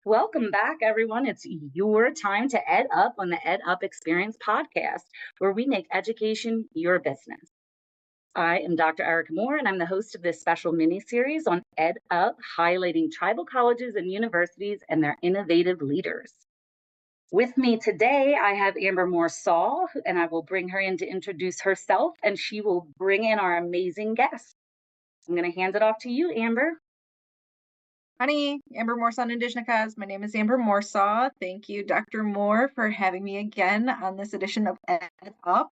Welcome back, everyone. It's your time to ed up on the Ed Up Experience podcast, where we make education your business. I am Dr. Erica Moore, and I'm the host of this special mini series on Ed Up, highlighting tribal colleges and universities and their innovative leaders. With me today, I have Amber Moore Saul, and I will bring her in to introduce herself, and she will bring in our amazing guests. I'm going to hand it off to you, Amber. Honey, Amber Morsaw Indigenous. My name is Amber Morsaw. Thank you, Dr. Moore, for having me again on this edition of Ed Up.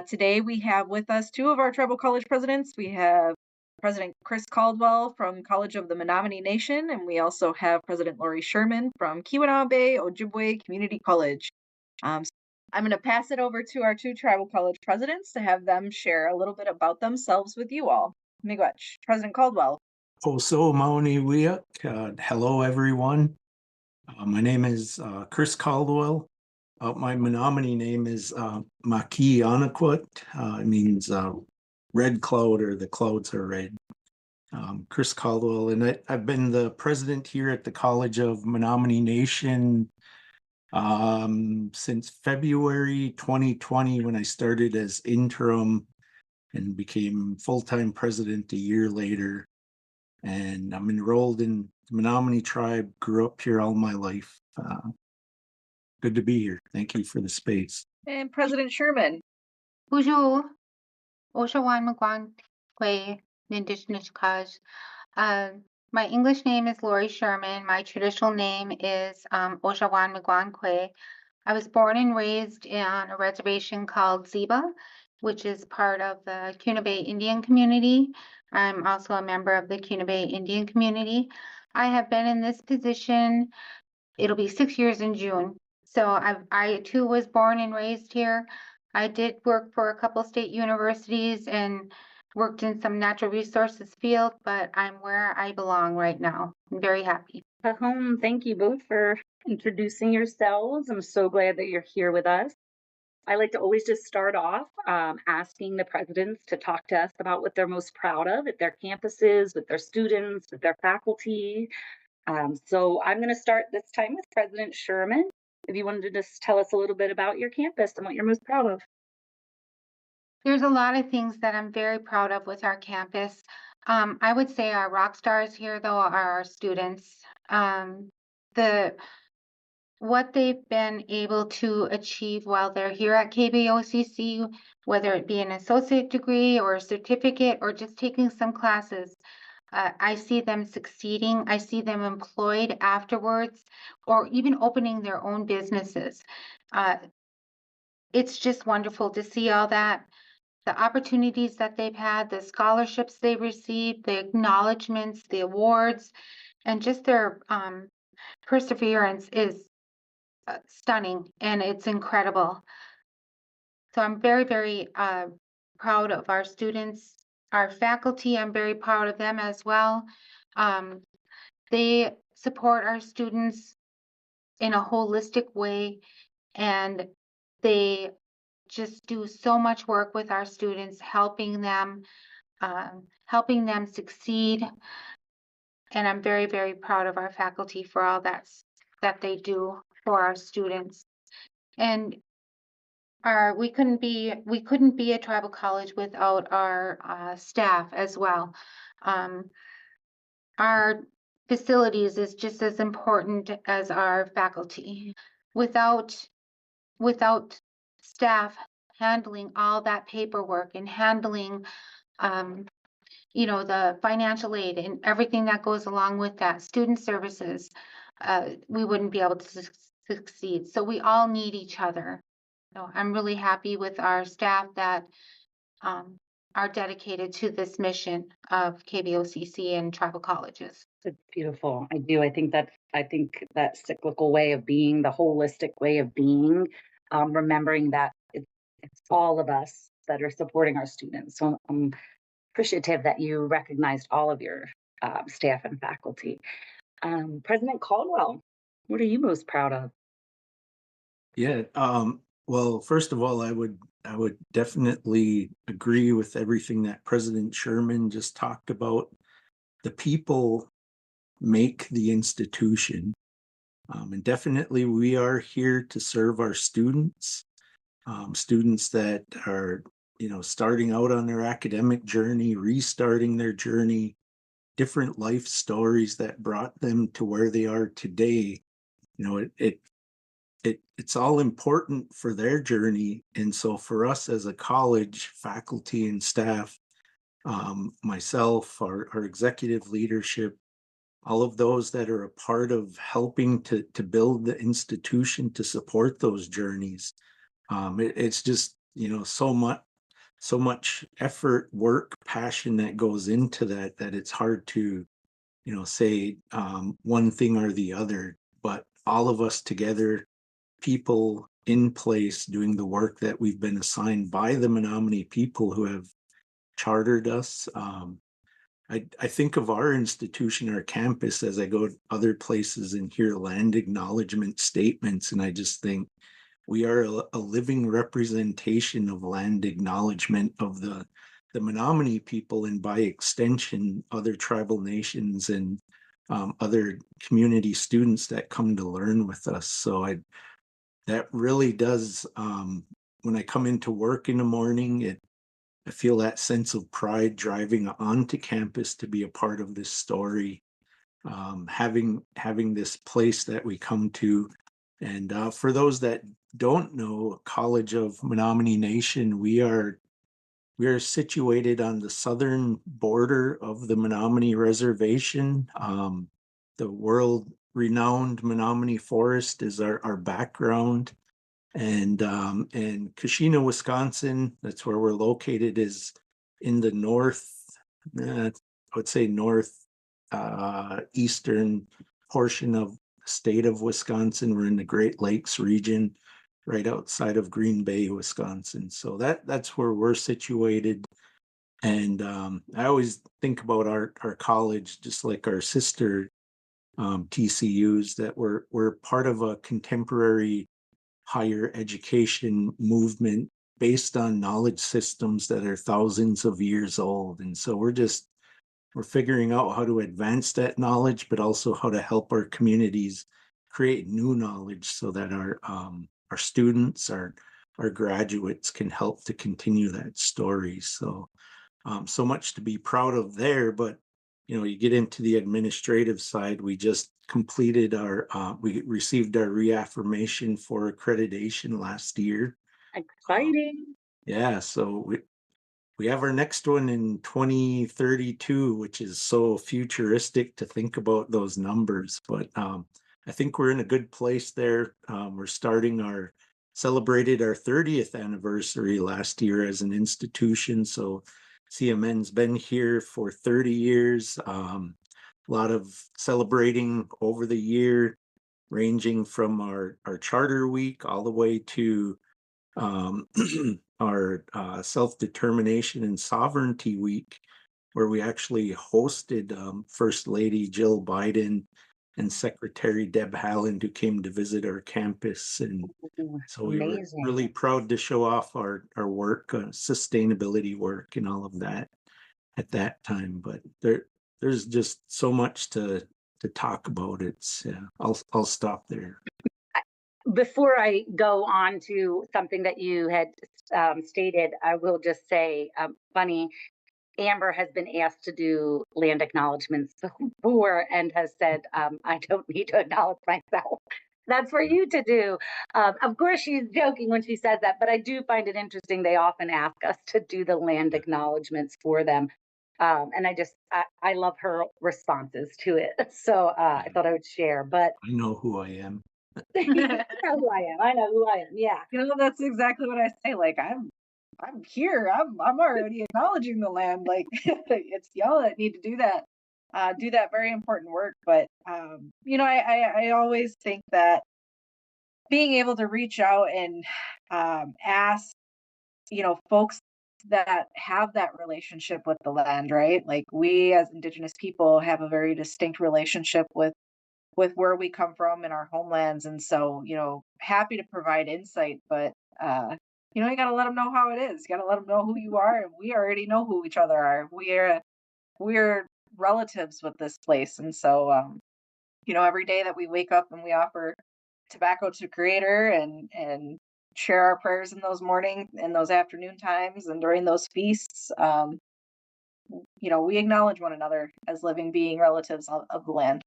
Today we have with us two of our tribal college presidents. We have President Chris Caldwell from College of the Menominee Nation, and we also have President Lori Sherman from Keweenaw Ojibwe Community College. So I'm going to pass it over to our two tribal college presidents to have them share a little bit about themselves with you all. Miigwech. President Caldwell. Oso Mauni Wiak. Hello, everyone. My name is Chris Caldwell. My Menominee name is Maki Anaquit. It means red cloud, or the clouds are red. Chris Caldwell, and I've been the president here at the College of Menominee Nation since February 2020, when I started as interim and became full-time president a year later. And I'm enrolled in the Menominee tribe, grew up here all my life. Good to be here. Thank you for the space. And President Sherman. Bonjour, Oshawan Magwan Kwe, Indigenous College. My English name is Lori Sherman. My traditional name is Oshawan Magwan Kwe. I was born and raised on a reservation called Ziba, which is part of the Kuna Bay Indian community. I'm also a member of the Kuna Bay Indian community. I have been in this position, it'll be 6 years in June. So I too was born and raised here. I did work for a couple state universities and worked in some natural resources field, but I'm where I belong right now. I'm very happy. Thank you both for introducing yourselves. I'm so glad that you're here with us. I like to always just start off asking the presidents to talk to us about what they're most proud of at their campuses, with their students, with their faculty. So I'm going to start this time with President Sherman. If you wanted to just tell us a little bit about your campus and what you're most proud of. There's a lot of things that I'm very proud of with our campus. I would say our rock stars here, though, are our students. What they've been able to achieve while they're here at KBOCC, whether it be an associate degree or a certificate or just taking some classes, I see them succeeding. I see them employed afterwards, or even opening their own businesses. It's just wonderful to see all that. The opportunities that they've had, the scholarships they've received, the acknowledgments, the awards, and just their perseverance is stunning, and it's incredible. So I'm very, very proud of our students, our faculty. I'm very proud of them as well. They support our students in a holistic way, and they just do so much work with our students, helping them succeed. And I'm very, very proud of our faculty for all that they do for our students. And we couldn't be a tribal college without our staff as well. Our facilities is just as important as our faculty. Without staff handling all that paperwork and handling the financial aid and everything that goes along with that, student services, we wouldn't be able to succeed. So we all need each other. So I'm really happy with our staff that are dedicated to this mission of KBOCC and tribal colleges. It's beautiful. I do. I think that cyclical way of being, the holistic way of being, remembering that it's all of us that are supporting our students. So I'm appreciative that you recognized all of your staff and faculty. President Caldwell, what are you most proud of? Yeah. Well, first of all, I would definitely agree with everything that President Sherman just talked about. The people make the institution. And definitely we are here to serve our students, students that are, starting out on their academic journey, restarting their journey, different life stories that brought them to where they are today. It's all important for their journey. And so for us as a college, faculty and staff, myself, our executive leadership, all of those that are a part of helping to build the institution to support those journeys. It's just, so much effort, work, passion that goes into that it's hard to, say one thing or the other, but all of us together, people in place doing the work that we've been assigned by the Menominee people who have chartered us. I think of our institution, our campus, as I go to other places and hear land acknowledgement statements, and I just think we are a living representation of land acknowledgement of the Menominee people, and by extension, other tribal nations and other community students that come to learn with us. So that really does, when I come into work in the morning, I feel that sense of pride driving onto campus to be a part of this story, having this place that we come to. And for those that don't know, College of Menominee Nation, we are situated on the southern border of the Menominee Reservation. The world-renowned Menominee Forest is our background. And Kashina, Wisconsin, that's where we're located, is in the north, I would say north eastern portion of the state of Wisconsin. We're in the Great Lakes region, right outside of Green Bay, Wisconsin. So that's where we're situated. And I always think about our college, just like our sister TCUs, that we're part of a contemporary higher education movement based on knowledge systems that are thousands of years old. And so we're figuring out how to advance that knowledge, but also how to help our communities create new knowledge so that our students, our graduates can help to continue that story. So so much to be proud of there. But you get into the administrative side. We just completed we received our reaffirmation for accreditation last year. Exciting. Yeah, so we have our next one in 2032, which is so futuristic to think about those numbers. But I think we're in a good place there. We're celebrated our 30th anniversary last year as an institution. So CMN's been here for 30 years. A lot of celebrating over the year, ranging from our charter week all the way to our self-determination and sovereignty week, where we actually hosted First Lady Jill Biden and Secretary Deb Haaland, who came to visit our campus. And so we were Amazing. really proud to show off our work, sustainability work and all of that at that time. But there's just so much to talk about. I'll stop there. Before I go on to something that you had stated, I will just say, funny, Amber has been asked to do land acknowledgements before and has said, I don't need to acknowledge myself. That's for you to do. Of course, she's joking when she says that, but I do find it interesting. They often ask us to do the land acknowledgements for them. And I love her responses to it. So I thought I would share, but I know who I am. you know who I am. I know who I am. Yeah. That's exactly what I say. Like I'm here. I'm already acknowledging the land. Like it's y'all that need to do that very important work. But I always think that being able to reach out and ask, folks that have that relationship with the land, right? Like we as Indigenous people have a very distinct relationship with where we come from in our homelands. And so, happy to provide insight, but, you got to let them know how it is. You got to let them know who you are. And we already know who each other are. We're relatives with this place. And so, every day that we wake up and we offer tobacco to Creator and share our prayers in those morning and those afternoon times and during those feasts. We acknowledge one another as living being relatives of the land.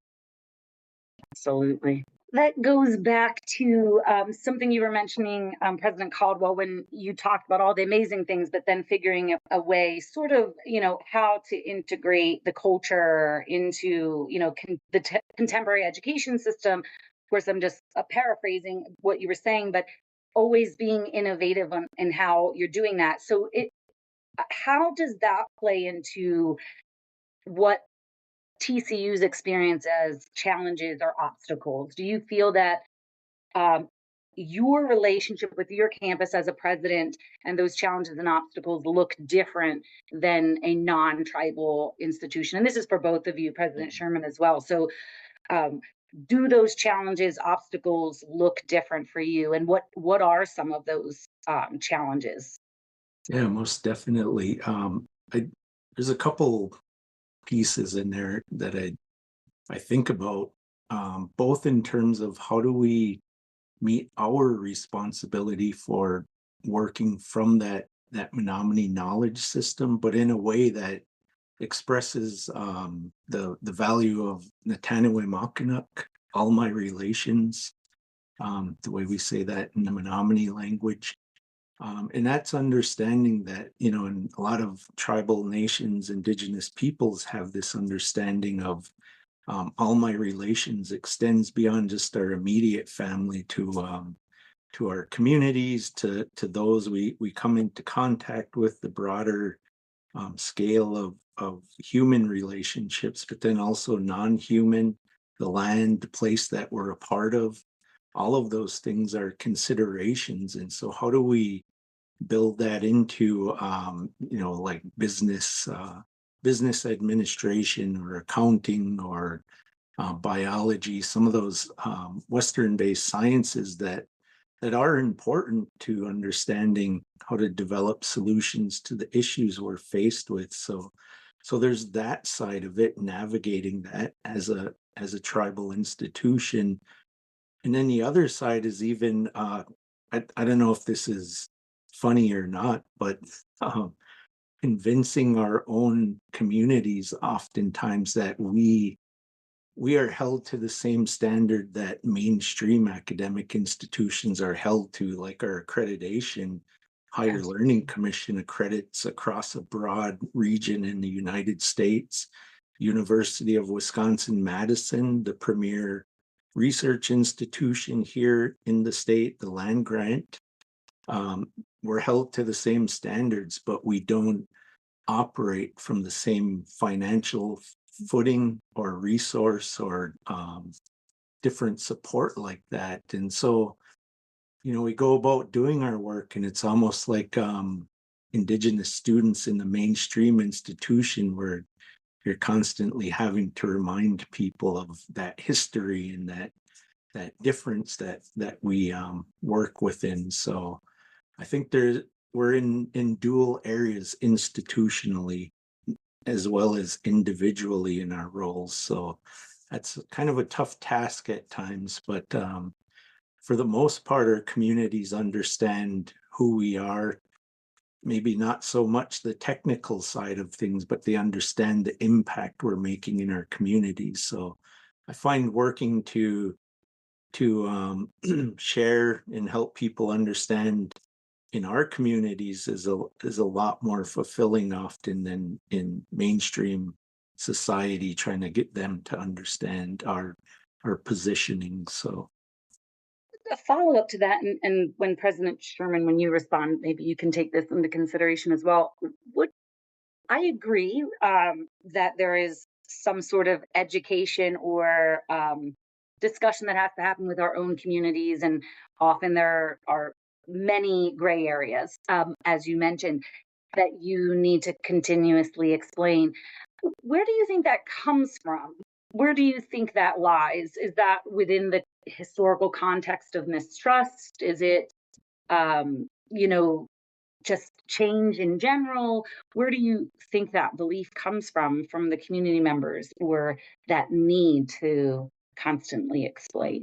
Absolutely. That goes back to something you were mentioning, President Caldwell, when you talked about all the amazing things, but then figuring a way, sort of, how to integrate the culture into, the contemporary education system. Of course, I'm just paraphrasing what you were saying, but always being innovative in how you're doing that. So how does that play into what TCUs experience as challenges or obstacles? Do you feel that your relationship with your campus as a president and those challenges and obstacles look different than a non-tribal institution? And this is for both of you, President Sherman, as well. So do those challenges, obstacles look different for you? And what are some of those challenges? Yeah, most definitely. There's a couple pieces in there that I think about, both in terms of how do we meet our responsibility for working from that Menominee knowledge system, but in a way that expresses the value of Natanawe all my relations, the way we say that in the Menominee language. And that's understanding that, in a lot of tribal nations, Indigenous peoples have this understanding of all my relations extends beyond just our immediate family to our communities, to those we come into contact with, the broader scale of human relationships, but then also non-human, the land, the place that we're a part of. All of those things are considerations. And so how do we build that into, like business administration or accounting or biology, some of those Western-based sciences that are important to understanding how to develop solutions to the issues we're faced with. So there's that side of it, navigating that as a tribal institution. And then the other side is even, I don't know if this is funny or not, but convincing our own communities oftentimes that we are held to the same standard that mainstream academic institutions are held to, like our accreditation. Higher Learning Commission accredits across a broad region in the United States. University of Wisconsin-Madison, the premier research institution here in the state, the land grant, we're held to the same standards, but we don't operate from the same financial footing or resource or different support like that. And so, we go about doing our work, and it's almost like Indigenous students in the mainstream institution where you're constantly having to remind people of that history and that difference that we work within. So I think we're in dual areas institutionally as well as individually in our roles. So that's kind of a tough task at times, but for the most part, our communities understand who we are. Maybe not so much the technical side of things, but they understand the impact we're making in our communities. So I find working to share and help people understand in our communities is a lot more fulfilling often than in mainstream society, trying to get them to understand our positioning. So A follow-up to that, and when President Sherman, when you respond, maybe you can take this into consideration as well. Would I agree that there is some sort of education or discussion that has to happen with our own communities, and often there are many gray areas, as you mentioned, that you need to continuously explain. Where do you think that comes from? Where do you think that lies? Is that within the historical context of mistrust? Is it, just change in general? Where do you think that belief comes from the community members, or that need to constantly exploit.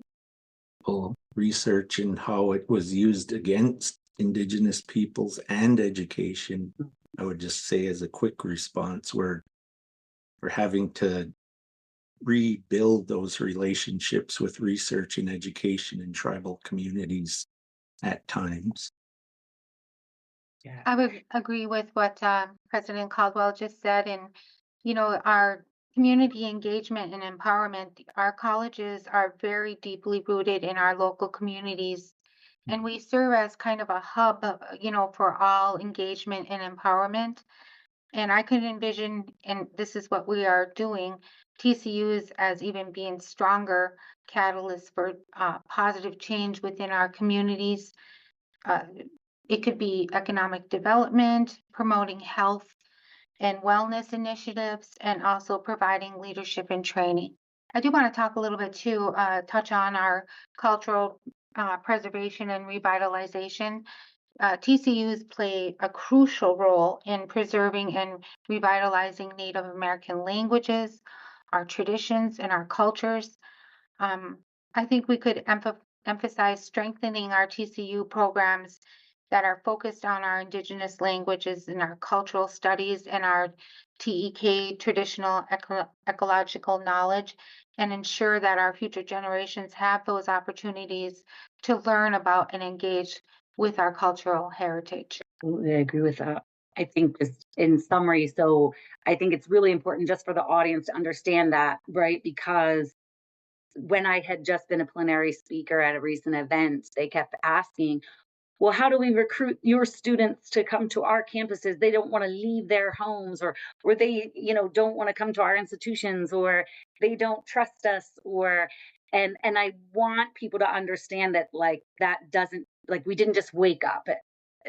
Research and how it was used against Indigenous peoples and education. I would just say as a quick response, we're having to rebuild those relationships with research and education in tribal communities at times. Yeah. I would agree with what President Caldwell just said. And, our community engagement and empowerment, our colleges are very deeply rooted in our local communities. And we serve as kind of a hub, for all engagement and empowerment. And I could envision, and this is what we are doing, TCUs as even being stronger catalysts for positive change within our communities. Uh, it could be economic development, promoting health and wellness initiatives, and also providing leadership and training. I do want to talk a little bit too, touch on our cultural preservation and revitalization. TCUs play a crucial role in preserving and revitalizing Native American languages, our traditions, and our cultures. Um, I think we could emphasize strengthening our TCU programs that are focused on our Indigenous languages and our cultural studies and our TEK, traditional ecological knowledge, and ensure that our future generations have those opportunities to learn about and engage with our cultural heritage. Absolutely, I agree with that. I think just in summary, so I think it's really important just for the audience to understand that, right? Because when I had just been a plenary speaker at a recent event, they kept asking, well, how do we recruit your students to come to our campuses? They don't want to leave their homes, or they, don't want to come to our institutions, or they don't trust us, or and I want people to understand that, like, that doesn't, like, we didn't just wake up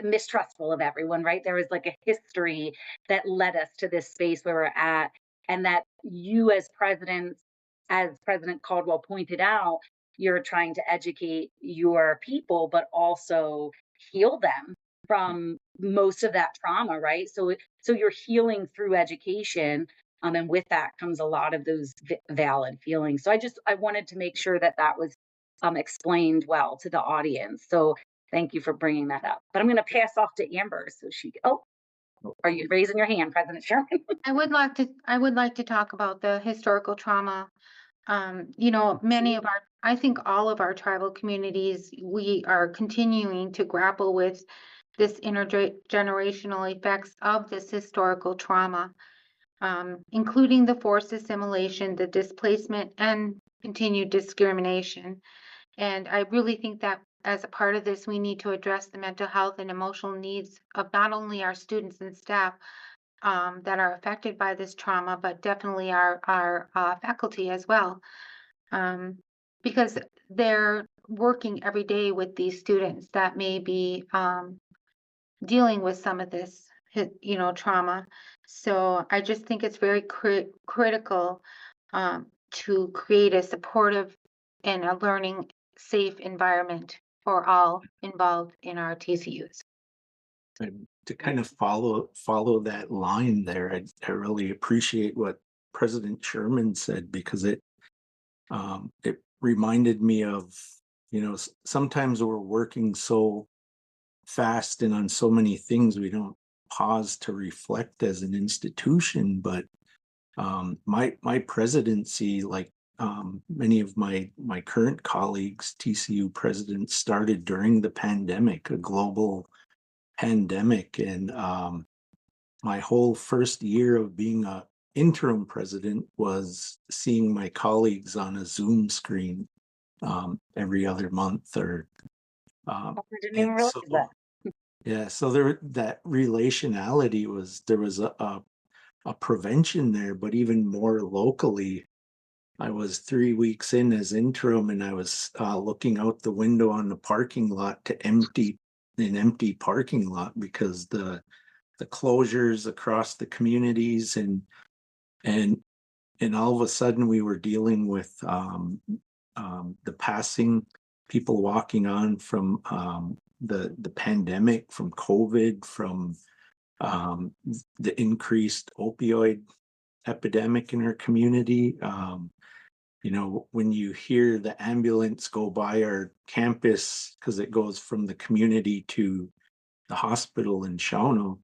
mistrustful of everyone, right? There was like a history that led us to this space where we're at, and that you as presidents, as President Caldwell pointed out, you're trying to educate your people, but also heal them from most of that trauma, right? So you're healing through education, and with that comes a lot of those valid feelings. So I wanted to make sure that that was explained well to the audience. So thank you for bringing that up. But I'm going to pass off to Amber so she. Oh, are you raising your hand, President Sherman? I would like to talk about the historical trauma. I think all of our tribal communities, we are continuing to grapple with this intergenerational effects of this historical trauma, including the forced assimilation, the displacement, and continued discrimination. And I really think that as a part of this, we need to address the mental health and emotional needs of not only our students and staff that are affected by this trauma, but definitely our faculty as well, because they're working every day with these students that may be dealing with some of this, trauma. So I just think it's very critical to create a supportive and a learning safe environment for all involved in our TCUs. And to kind of follow that line there, I really appreciate what President Sherman said, because it reminded me of, sometimes we're working so fast and on so many things we don't pause to reflect as an institution. But my presidency, like many of my current colleagues, TCU presidents, started during the pandemic, a global pandemic. And my whole first year of being a interim president was seeing my colleagues on a Zoom screen every other month, or I didn't even realize that. yeah, so that relationality there was a prevention there. But even more locally, I was 3 weeks in as interim, and I was looking out the window on the parking lot to empty an empty parking lot because the closures across the communities, and all of a sudden we were dealing with the passing, people walking on from the pandemic, from COVID, from the increased opioid epidemic in our community. when you hear the ambulance go by our campus, because it goes from the community to the hospital in Shawano,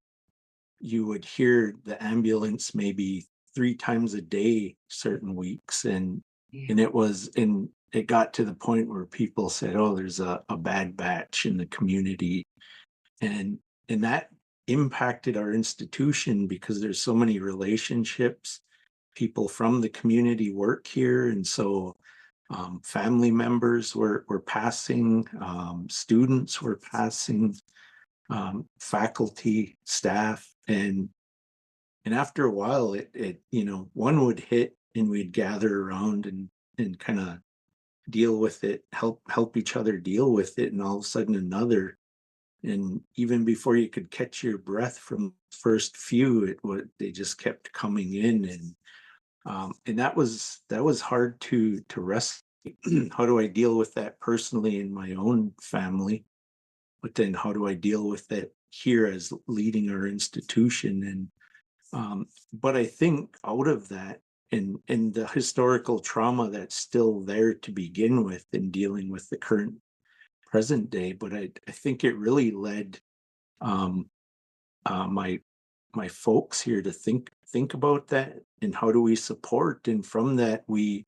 you would hear the ambulance maybe 3 times a day certain weeks, and it got to the point where people said, oh, there's a bad batch in the community, and that impacted our institution because there's so many relationships. People from the community work here, and so family members were passing, students were passing, faculty, staff, and after a while, it one would hit, and we'd gather around and kind of deal with it, help each other deal with it, and all of a sudden another, and even before you could catch your breath from the first few, they just kept coming in, and that was hard to wrestle. How do I deal with that personally in my own family? But then how do I deal with it here as leading our institution? And but I think out of that, and the historical trauma that's still there to begin with in dealing with the current present day, but I think it really led my folks here to think about that, and how do we support. And from that, we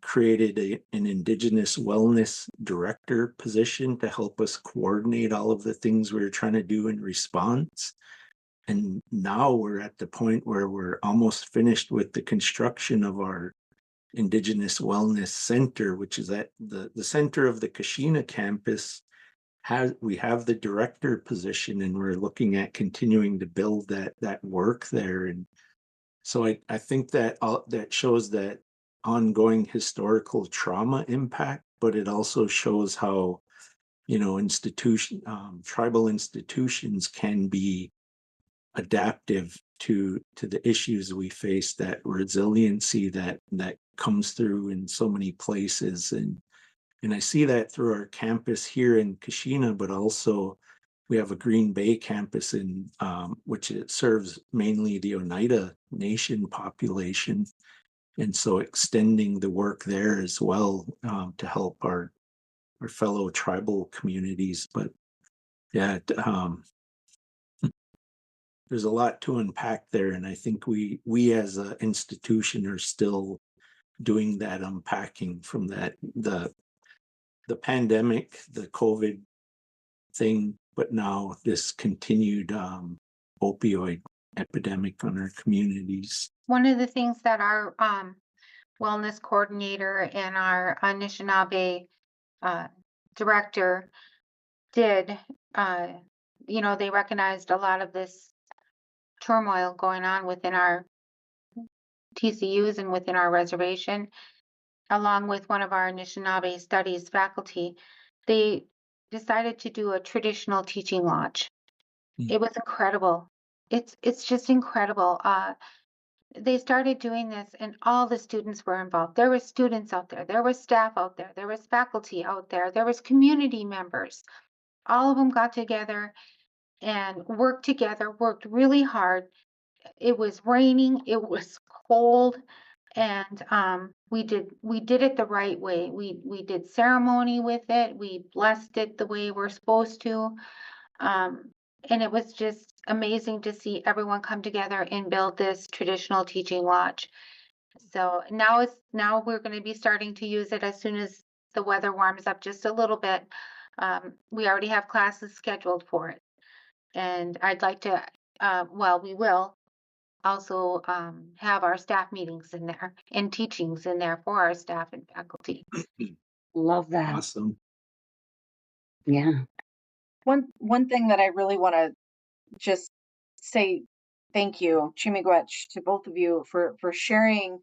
created an Indigenous wellness director position to help us coordinate all of the things we were trying to do in response. And now we're at the point where we're almost finished with the construction of our Indigenous Wellness Center, which is at the center of the Kashina campus. We have the director position, and we're looking at continuing to build that work there. And so I think that that shows that ongoing historical trauma impact, but it also shows how tribal institutions can be adaptive to the issues we face, that resiliency that comes through in so many places. And I see that through our campus here in Kashina, but also we have a Green Bay campus in which it serves mainly the Oneida Nation population. And so extending the work there as well, to help our fellow tribal communities. But yeah, there's a lot to unpack there. And I think we as an institution are still doing that unpacking from the pandemic, the COVID thing, but now this continued opioid epidemic on our communities. One of the things that our wellness coordinator and our Anishinaabe director did, they recognized a lot of this turmoil going on within our TCUs and within our reservation, along with one of our Anishinaabe studies faculty. They decided to do a traditional teaching lodge. It was incredible. It's just incredible. They started doing this, and all the students were involved. There were students out there, there was staff out there, there was faculty out there, there was community members. All of them got together and worked together, worked really hard. It was raining, it was cold, and we did it the right way. We did ceremony with it. We blessed it the way we're supposed to. And it was just amazing to see everyone come together and build this traditional teaching lodge. So now we're going to be starting to use it as soon as the weather warms up just a little bit. We already have classes scheduled for it, and I'd like to, we will also have our staff meetings in there and teachings in there for our staff and faculty. Love that. Awesome. Yeah. One thing that I really want to just say thank you, Chimigwech, to both of you for sharing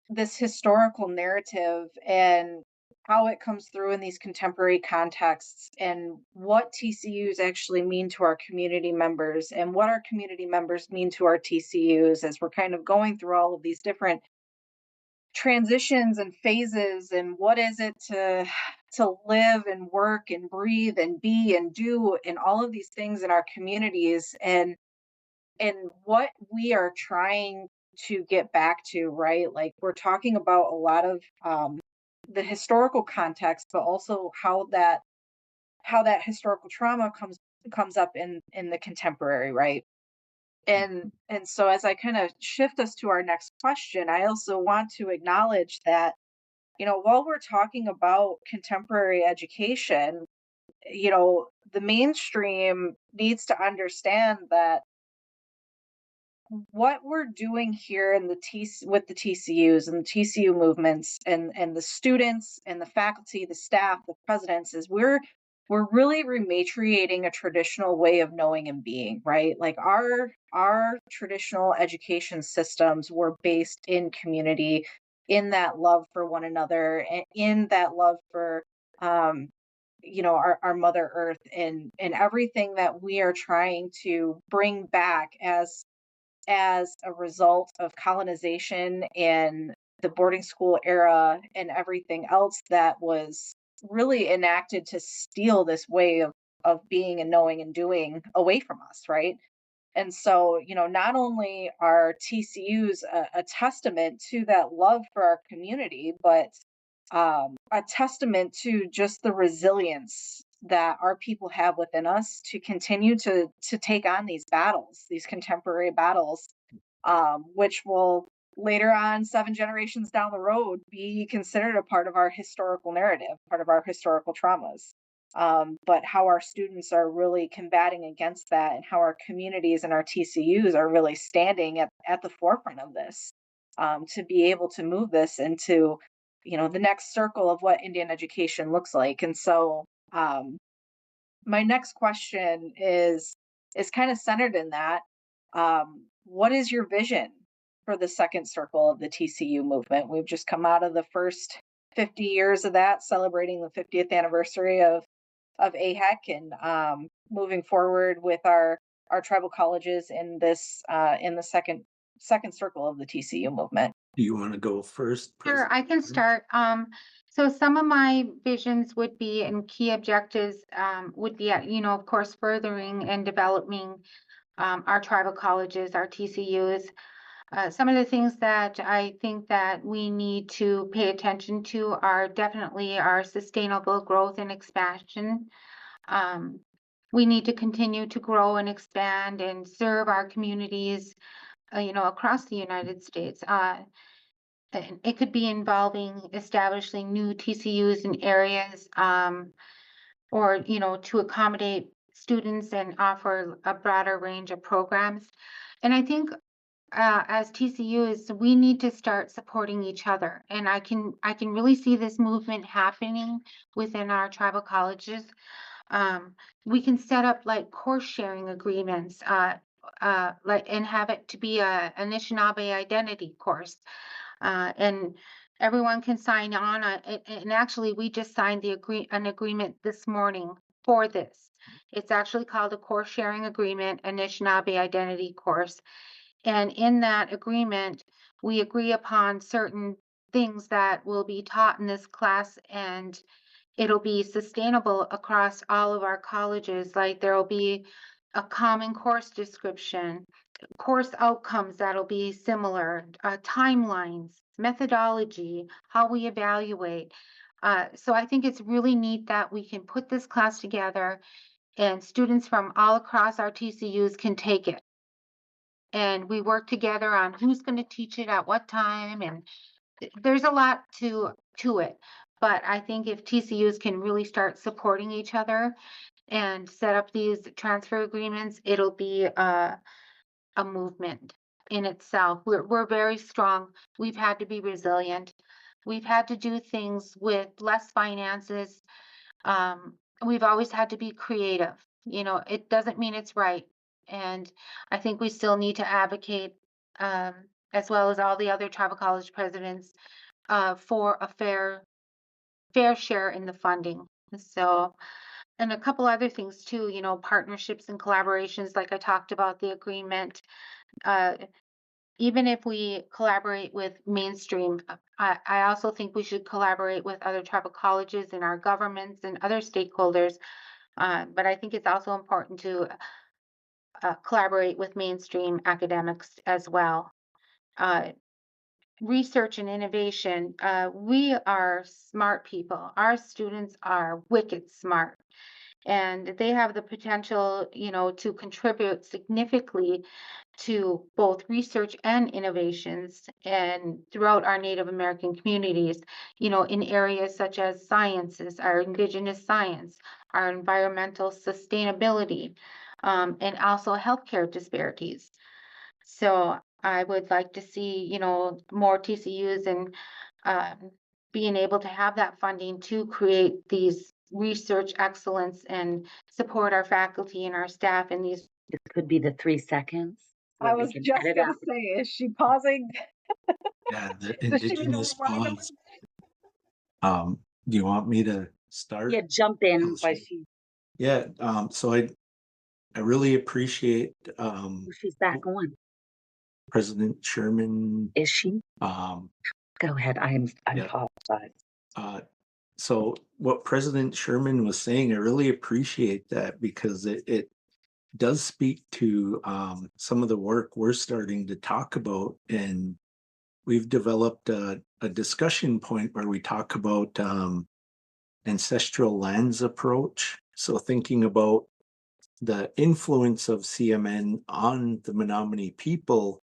this historical narrative and how it comes through in these contemporary contexts, and what TCUs actually mean to our community members, and what our community members mean to our TCUs, as we're kind of going through all of these different transitions and phases, and what is it to live and work and breathe and be and do and all of these things in our communities, and what we are trying get back to, right? Like we're talking about a lot of the historical context, but also how that historical trauma comes up in the contemporary, right? And so as I kind of shift us to our next question, I also want to acknowledge that, while we're talking about contemporary education, the mainstream needs to understand that what we're doing here in with the TCUs and the TCU movements and the students and the faculty, the staff, the presidents is we're really rematriating a traditional way of knowing and being, right? Like our traditional education systems were based in community, in that love for one another, and in that love for um our mother earth and everything that we are trying to bring back as a result of colonization and the boarding school era and everything else that was really enacted to steal this way of being and knowing and doing away from us, right? And so, not only are TCUs a testament to that love for our community, but a testament to just the resilience that our people have within us to continue to take on these battles, these contemporary battles, which will later on, 7 generations down the road, be considered a part of our historical narrative, part of our historical traumas. But how our students are really combating against that, and how our communities and our TCUs are really standing at the forefront of this, to be able to move this into, the next circle of what Indian education looks like. And so, my next question is kind of centered in that. What is your vision for the second circle of the TCU movement? We've just come out of the first 50 years of that, celebrating the 50th anniversary of AHEC, and moving forward with our tribal colleges in this in the second circle of the TCU movement. Do you want to go first? Sure, I can start. So some of my visions would be and key objectives would be, of course, furthering and developing our tribal colleges, our TCUs. Some of the things that I think that we need to pay attention to are definitely our sustainable growth and expansion. We need to continue to grow and expand and serve our communities, across the United States. And it could be involving establishing new TCUs in areas, or, to accommodate students and offer a broader range of programs. And I think as TCUs, we need to start supporting each other. And I can really see this movement happening within our tribal colleges. We can set up like course sharing agreements, like and have it to be a Anishinaabe identity course, and everyone can sign on. And actually, we just signed an agreement this morning for this. It's actually called a course sharing agreement, Anishinaabe identity course. And in that agreement, we agree upon certain things that will be taught in this class, and it'll be sustainable across all of our colleges. Like there will be a common course description, course outcomes that'll be similar, timelines, methodology, how we evaluate. So I think it's really neat that we can put this class together and students from all across our TCUs can take it. And we work together on who's going to teach it at what time, and there's a lot to it. But I think if TCUs can really start supporting each other and set up these transfer agreements, it'll be a movement in itself. We're very strong. We've had to be resilient. We've had to do things with less finances. We've always had to be creative. It doesn't mean it's right. And I think we still need to advocate, um, as well as all the other tribal college presidents, for a fair share in the funding. So, and a couple other things too, partnerships and collaborations, like I talked about the agreement. Uh, Even if we collaborate with mainstream, I also think we should collaborate with other tribal colleges and our governments and other stakeholders. But I think it's also important to collaborate with mainstream academics as well. uh, research and innovation. We are smart people. Our students are wicked smart, and they have the potential, to contribute significantly to both research and innovations and throughout our Native American communities, in areas such as sciences, our Indigenous science, our environmental sustainability, and also healthcare disparities. So I would like to see, more TCUs and being able to have that funding to create these research excellence and support our faculty and our staff in these. This could be the 3 seconds I where we was can just edit gonna out. say, is she pausing? Yeah, the Does she know Indigenous why I'm- pause. Do you want me to start? Yeah, jump in Oh, while sure. she Yeah, so I really appreciate oh, she's back on. President Sherman. Is she? Um, Go ahead. I Yeah. apologize. So what President Sherman was saying, I really appreciate that because it does speak to some of the work we're starting to talk about, and we've developed a discussion point where we talk about ancestral lands approach. So thinking about the influence of CMN on the Menominee people,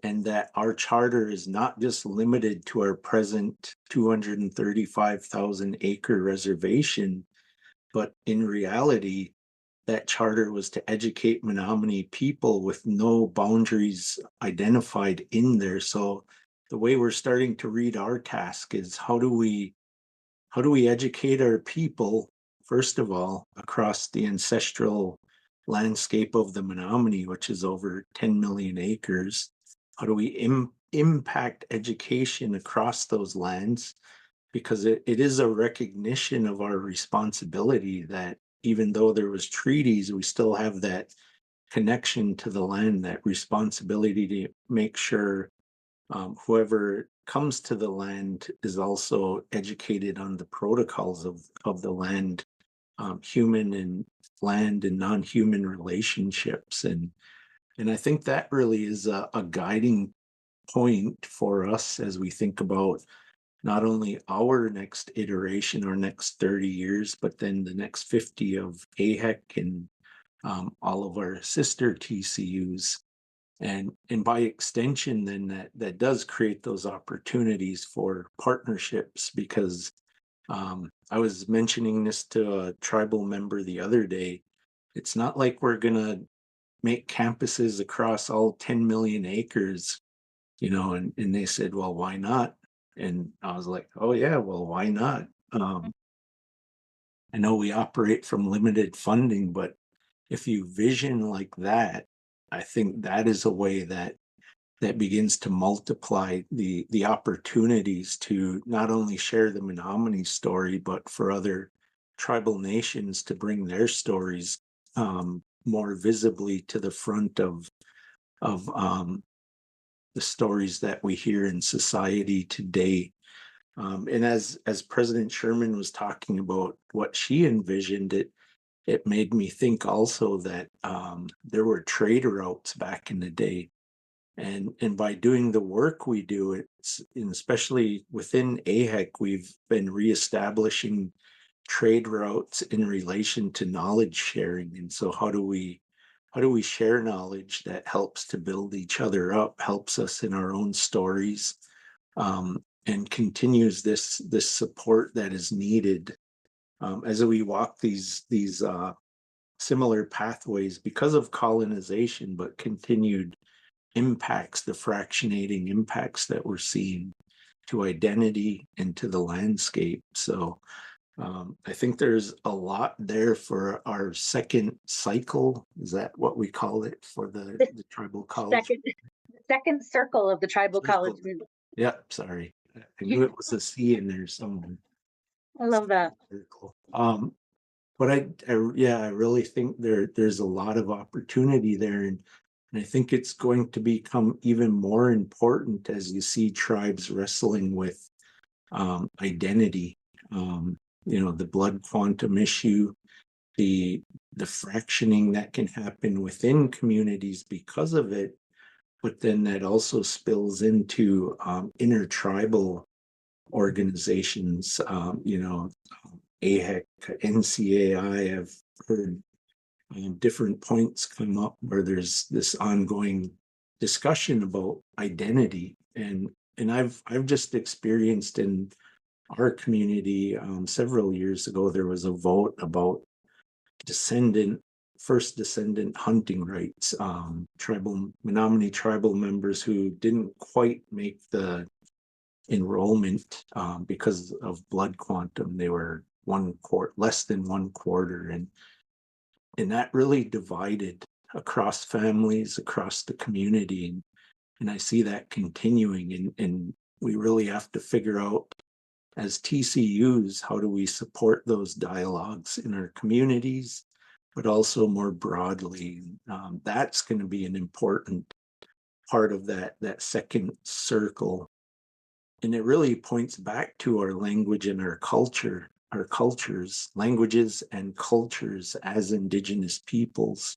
and that our charter is not just limited to our present 235,000 acre reservation, but in reality, that charter was to educate Menominee people with no boundaries identified in there. So the way we're starting to read our task is how do we educate our people, first of all, across the ancestral landscape of the Menominee, which is over 10 million acres? How do we impact education across those lands? Because it is a recognition of our responsibility that even though there was treaties, we still have that connection to the land, that responsibility to make sure whoever comes to the land is also educated on the protocols of the land, human and land and non-human relationships. And I think that really is a guiding point for us as we think about not only our next iteration or next 30 years, but then the next 50 of AHEC and all of our sister TCUs. And by extension, then that does create those opportunities for partnerships, because I was mentioning this to a tribal member the other day. It's not like we're gonna make campuses across all 10 million acres, and they said, well, why not? And I was like, oh yeah, well, why not? I know we operate from limited funding, but if you vision like that, I think that is a way that begins to multiply the opportunities to not only share the Menominee story, but for other tribal nations to bring their stories more visibly to the front of the stories that we hear in society today. And as President Sherman was talking about what she envisioned, it made me think also that there were trade routes back in the day. And by doing the work we do, and especially within AHEC, we've been reestablishing trade routes in relation to knowledge sharing. And so how do we share knowledge that helps to build each other up, helps us in our own stories, and continues this support that is needed as we walk these similar pathways because of colonization, but continued impacts, the fractionating impacts that we're seeing to identity and to the landscape. So I think there's a lot there for our second cycle. Is that what we call it for the tribal college? Second circle of the tribal college movement. Yep, sorry. I knew it was a C in there somewhere. I love that. Circle. But I really think there's a lot of opportunity there, and I think it's going to become even more important as you see tribes wrestling with identity. The blood quantum issue, the fractioning that can happen within communities because of it, but then that also spills into intertribal organizations, AHEC, NCAI. I've heard different points come up where there's this ongoing discussion about identity, and I've just experienced in our community several years ago there was a vote about first descendant hunting rights. Menominee tribal members who didn't quite make the enrollment because of blood quantum. They were less than 1/4, and that really divided across families, across the community, and I see that continuing. And we really have to figure out, as TCUs, how do we support those dialogues in our communities, but also more broadly. That's going to be an important part of that second circle. And it really points back to our language and our cultures, languages and cultures as Indigenous peoples.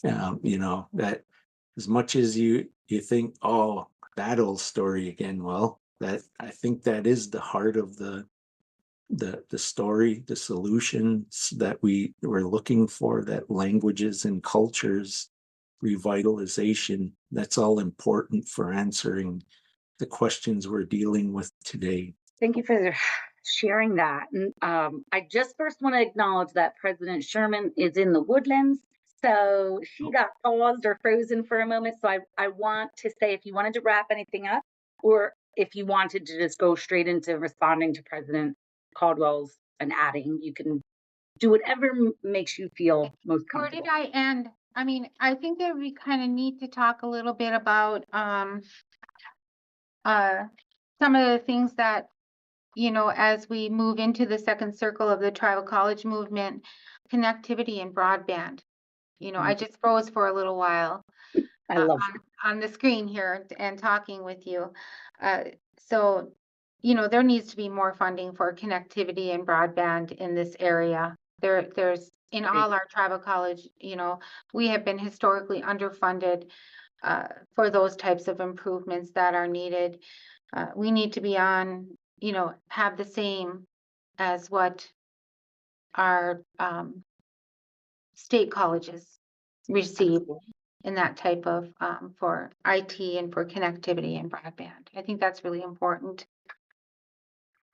That as much as you think, oh, that old story again, well, that I think that is the heart of the story, the solutions that we're looking for, that languages and cultures revitalization, that's all important for answering the questions we're dealing with today. Thank you for sharing that. And I just first want to acknowledge that President Sherman is in the woodlands. So she got paused or frozen for a moment. So I want to say, if you wanted to wrap anything up, or if you wanted to just go straight into responding to President Caldwell's and adding, you can do whatever makes you feel most comfortable. Where did I end? I mean, I think that we kind of need to talk a little bit about some of the things that, as we move into the second circle of the tribal college movement, connectivity and broadband. I just froze for a little while I love on the screen here and talking with you. So, there needs to be more funding for connectivity and broadband in this area. There's in all our tribal college, we have been historically underfunded for those types of improvements that are needed. We need to be on, have the same as what our state colleges receive in that type of for IT and for connectivity and broadband. I think that's really important.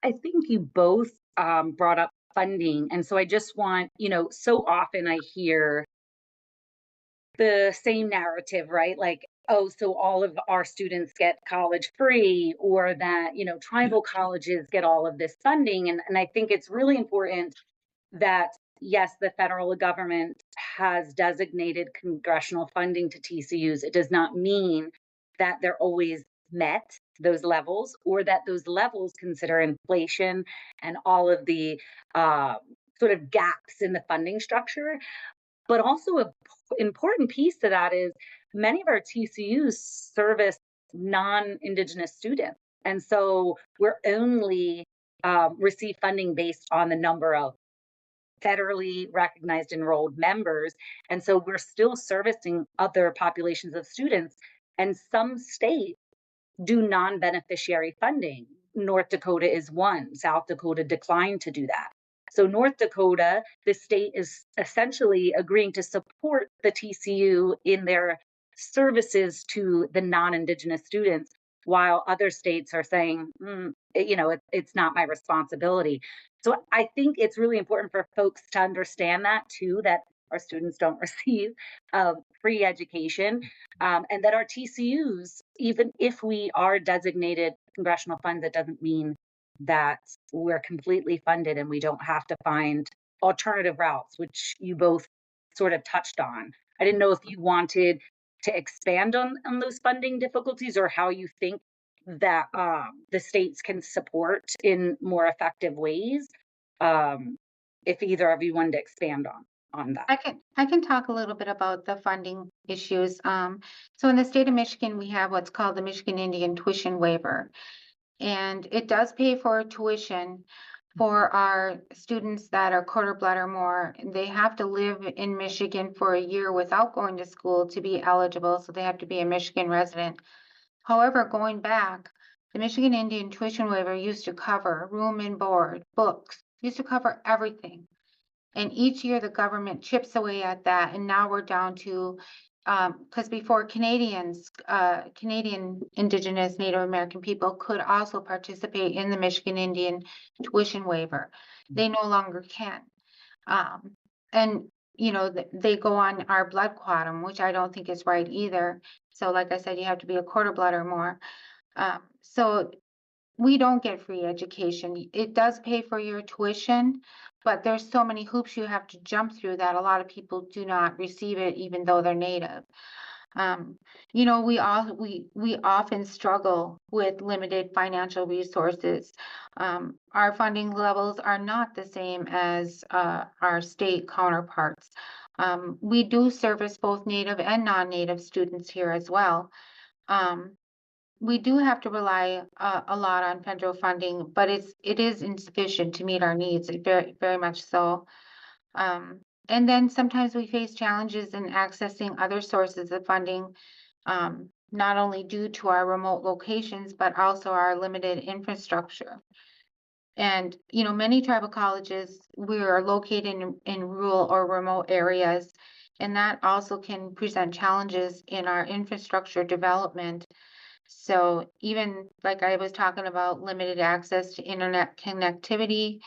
I think you both brought up funding. And so I just want, so often I hear the same narrative, right? Like, oh, so all of our students get college free, or that, tribal colleges get all of this funding. And I think it's really important that, yes, the federal government has designated congressional funding to TCUs. It does not mean that they're always met, those levels, or that those levels consider inflation and all of the sort of gaps in the funding structure. But also an important piece to that is many of our TCUs service non-Indigenous students. And so we're only receive funding based on the number of federally recognized enrolled members. And so we're still servicing other populations of students. And some states do non-beneficiary funding. North Dakota is one. South Dakota declined to do that. So North Dakota, the state is essentially agreeing to support the TCU in their services to the non-Indigenous students, while other states are saying, it's not my responsibility. So I think it's really important for folks to understand that too, that our students don't receive free education, and that our TCUs, even if we are designated congressional funds, it doesn't mean that we're completely funded and we don't have to find alternative routes, which you both sort of touched on. I didn't know if you wanted to expand on those funding difficulties, or how you think that the states can support in more effective ways. If either of you wanted to expand on that. I can talk a little bit about the funding issues. So in the state of Michigan, we have what's called the Michigan Indian Tuition Waiver, and it does pay for tuition for our students that are quarter blood or more, they have to live in Michigan for a year without going to school to be eligible, so they have to be a Michigan resident. However, going back, the Michigan Indian tuition waiver used to cover room and board, books, used to cover everything. And each year the government chips away at that, and now we're down to, because before Canadians, Canadian Indigenous Native American people could also participate in the Michigan Indian tuition waiver. They no longer can. And you know, they go on our blood quantum, which I don't think is right either. So like I said, you have to be a quarter blood or more. So we don't get free education. It does pay for your tuition, but there's so many hoops you have to jump through that a lot of people do not receive it, even though they're Native. You know, we often struggle with limited financial resources. Our funding levels are not the same as our state counterparts. We do service both Native and non-Native students here as well. We do have to rely a lot on federal funding, but it is insufficient to meet our needs, very, very much so. And then sometimes we face challenges in accessing other sources of funding, not only due to our remote locations, but also our limited infrastructure. And, you know, many tribal colleges, we are located in rural or remote areas, and that also can present challenges in our infrastructure development. So even like I was talking about limited access to internet connectivity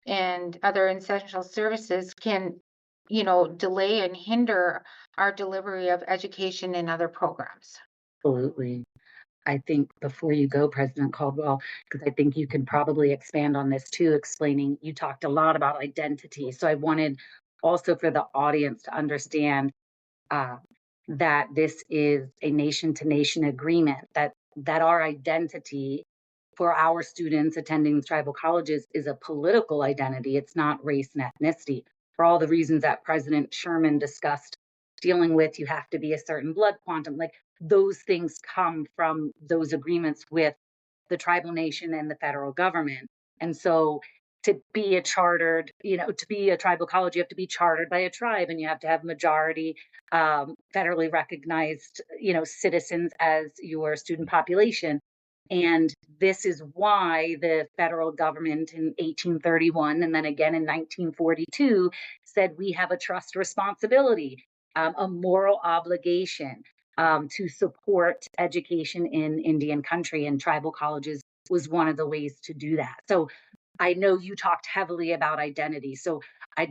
and other essential services can, you know, delay and hinder our delivery of education and other programs. Absolutely. I think before you go, President Caldwell, because I think you can probably expand on this too, explaining, you talked a lot about identity. So I wanted also for the audience to understand uh, that this is a nation-to-nation agreement, that our identity for our students attending tribal colleges is a political identity. It's not race and ethnicity. For all the reasons that President Sherman discussed dealing with, you have to be a certain blood quantum. Like those things come from those agreements with the tribal nation and the federal government. And so to be a chartered, you know, to be a tribal college, you have to be chartered by a tribe and you have to have majority federally recognized, you know, citizens as your student population. And this is why the federal government in 1831 and then again in 1942 said we have a trust responsibility, a moral obligation to support education in Indian country, and tribal colleges was one of the ways to do that. So I know you talked heavily about identity. So I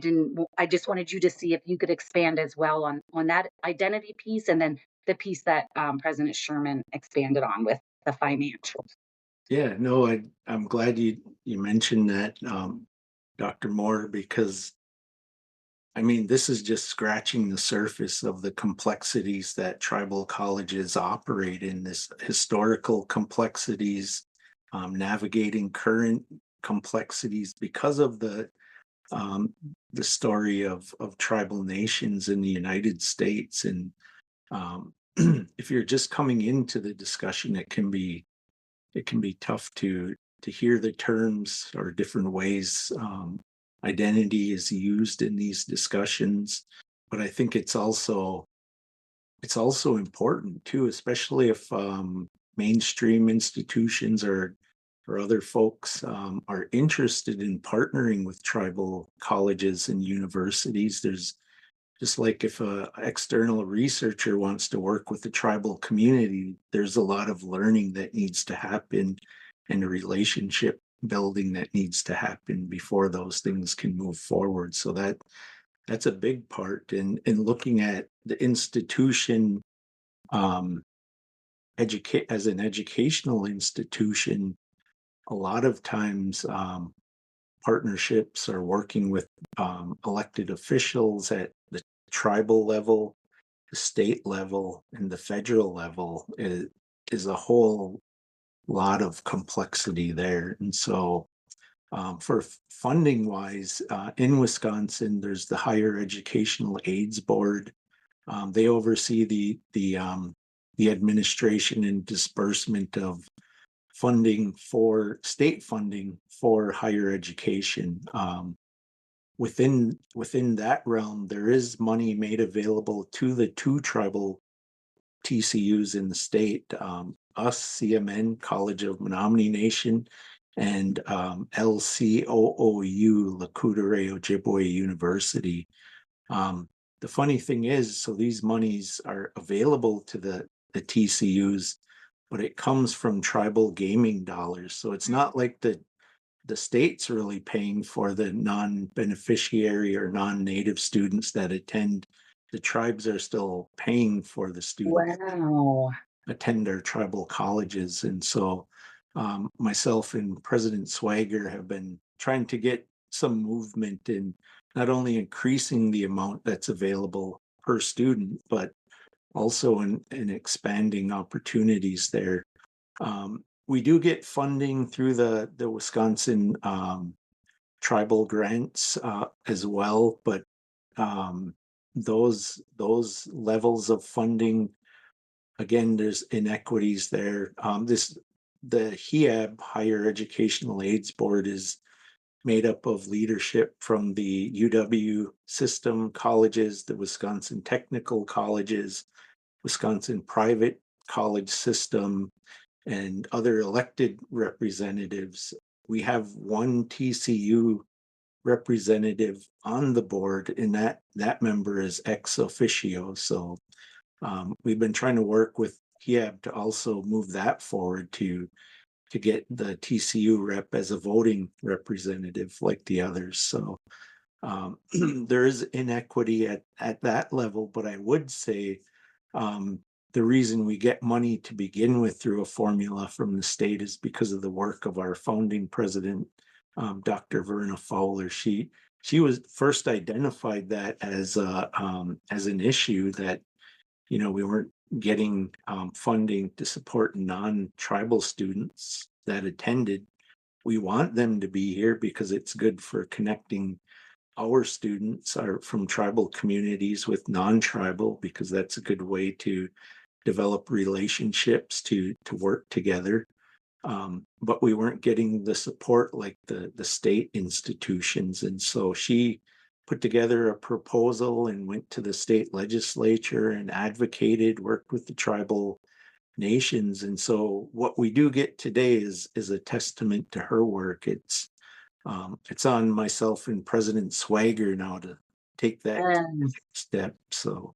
just wanted you to see if you could expand as well on that identity piece and then the piece that President Sherman expanded on with the financials. Yeah, no, I'm glad you mentioned that, Dr. Moore, because I mean, this is just scratching the surface of the complexities that tribal colleges operate in, this historical complexities, navigating current complexities because of the story of tribal nations in the United States. And if you're just coming into the discussion, it can be tough to hear the terms or different ways identity is used in these discussions. But I think it's also important too, especially if mainstream institutions or other folks are interested in partnering with tribal colleges and universities. There's just like if an external researcher wants to work with the tribal community, there's a lot of learning that needs to happen and a relationship building that needs to happen before those things can move forward. So that's a big part in looking at the institution as an educational institution. A lot of times partnerships are working with elected officials at the tribal level, the state level, and the federal level is a whole lot of complexity there. And so for funding wise, in Wisconsin, there's the Higher Educational Aids Board. They oversee the administration and disbursement of state funding for higher education. Within that realm, there is money made available to the 2 tribal TCUs in the state, us, CMN, College of Menominee Nation, and LCOOU, Lakota Ojibwe University. The funny thing is, so these monies are available to the TCUs, but it comes from tribal gaming dollars. So it's not like the state's really paying for the non-beneficiary or non-native students that attend. The tribes are still paying for the students Wow. attend our tribal colleges. And so myself and President Swagger have been trying to get some movement in not only increasing the amount that's available per student, but also in expanding opportunities there. We do get funding through the Wisconsin tribal grants as well, but those levels of funding, again, there's inequities there. The HEAB, Higher Educational Aids Board, is made up of leadership from the UW system colleges, the Wisconsin Technical Colleges, Wisconsin Private College System, and other elected representatives. We have one TCU representative on the board, and that member is ex officio. So we've been trying to work with HEAB to also move that forward to get the TCU rep as a voting representative like the others. So there is inequity at that level, but I would say the reason we get money to begin with through a formula from the state is because of the work of our founding president, Dr. Verna Fowler. She was first identified that as an issue that, we weren't getting funding to support non-tribal students that attended. We want them to be here because it's good for connecting our students are from tribal communities with non-tribal, because that's a good way to develop relationships to work together. But we weren't getting the support like the state institutions. And so she put together a proposal and went to the state legislature and advocated, worked with the tribal nations. And so what we do get today is a testament to her work. It's on myself and President Swagger now to take that step. So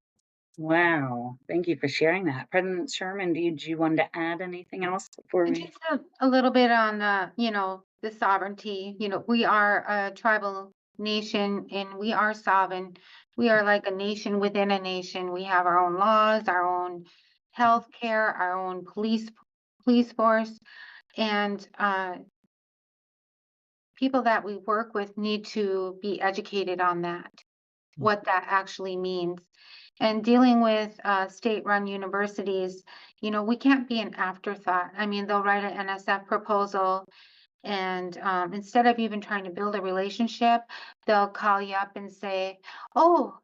Wow. Thank you for sharing that. President Sherman, did you want to add anything else before we? Just a little bit on the sovereignty. We are a tribal nation and we are sovereign. We are like a nation within a nation. We have our own laws, our own health care, our own police force, and people that we work with need to be educated on that, what that actually means. And dealing with state-run universities, we can't be an afterthought. I mean, they'll write an NSF proposal, and instead of even trying to build a relationship, they'll call you up and say, "Oh,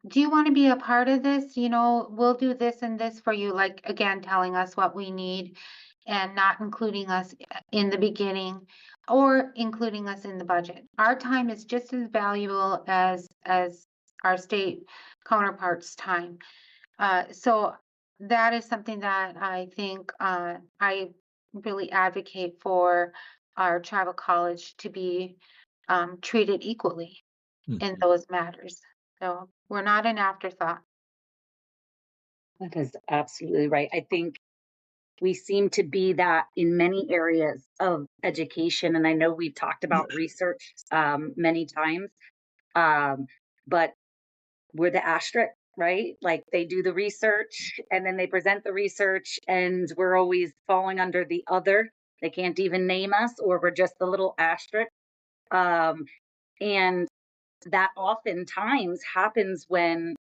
do you want to be a part of this? We'll do this and this for you." Like, again, telling us what we need and not including us in the beginning or including us in the budget. Our time is just as valuable as our state counterparts' time. So that is something that I think I really advocate for our tribal college to be treated equally in those matters. So we're not an afterthought. That is absolutely right. I think we seem to be that in many areas of education. And I know we've talked about research many times, but we're the asterisk, right? Like they do the research and then they present the research, and we're always falling under the other. They can't even name us, or we're just the little asterisk. And that oftentimes happens when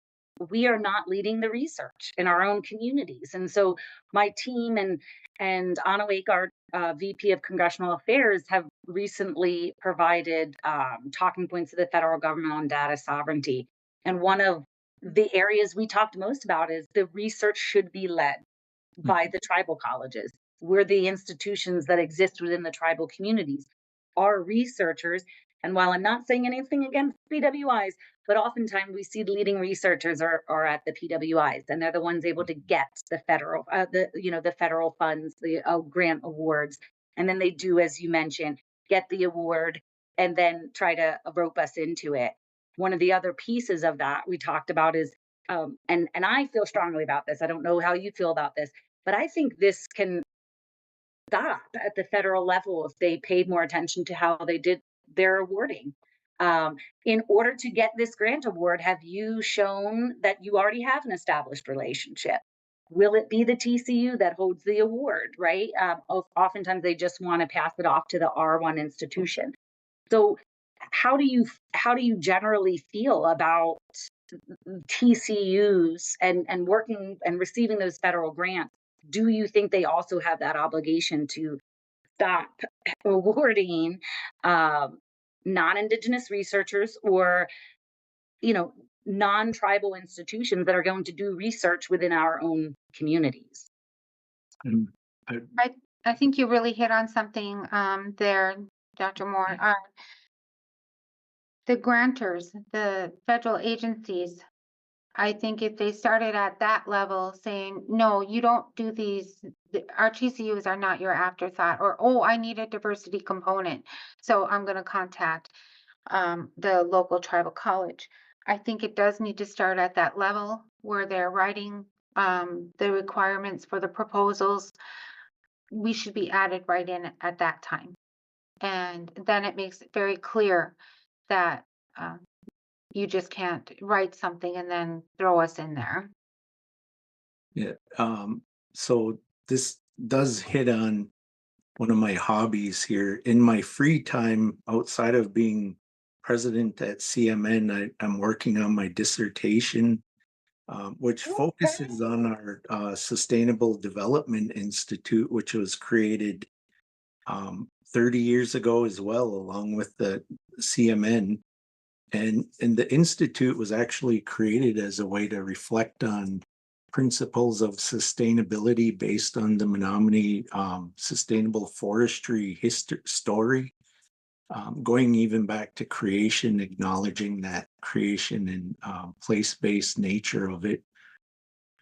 we are not leading the research in our own communities. And so my team and Anna Wake, our VP of Congressional Affairs, have recently provided talking points to the federal government on data sovereignty. And one of the areas we talked most about is the research should be led by the tribal colleges. We're the institutions that exist within the tribal communities. Our researchers, and while I'm not saying anything against PWIs, but oftentimes we see leading researchers are at the PWIs, and they're the ones able to get the federal, the federal funds, the grant awards, and then they do, as you mentioned, get the award and then try to rope us into it. One of the other pieces of that we talked about is, and I feel strongly about this. I don't know how you feel about this, but I think this can stop at the federal level if they paid more attention to how they did their awarding. In order to get this grant award, have you shown that you already have an established relationship? Will it be the TCU that holds the award, right? Oftentimes they just want to pass it off to the R1 institution. So how do you generally feel about TCUs and working and receiving those federal grants? Do you think they also have that obligation to stop awarding non-Indigenous researchers or, non-tribal institutions that are going to do research within our own communities? And I think you really hit on something there, Dr. Moore. The grantors, the federal agencies, I think if they started at that level saying, no, you don't do these, our TCUs are not your afterthought, or, oh, I need a diversity component, so I'm going to contact the local tribal college. I think it does need to start at that level where they're writing the requirements for the proposals. We should be added right in at that time. And then it makes it very clear that you just can't write something and then throw us in there. yeah, so this does hit on one of my hobbies here. In my free time, outside of being president at CMN, I'm working on my dissertation, which focuses on our Sustainable Development Institute, which was created 30 years ago as well, along with the CMN. And the Institute was actually created as a way to reflect on principles of sustainability based on the Menominee sustainable forestry story, going even back to creation, acknowledging that creation and place-based nature of it.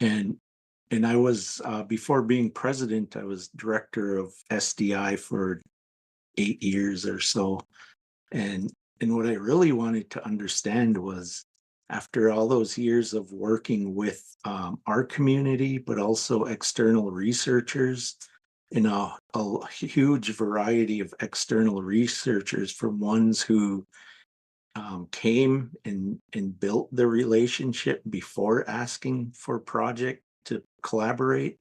And I was, before being president, I was director of SDI for 8 years or so. And what I really wanted to understand was, after all those years of working with our community, but also external researchers, in a huge variety of external researchers, from ones who came and built the relationship before asking for project to collaborate,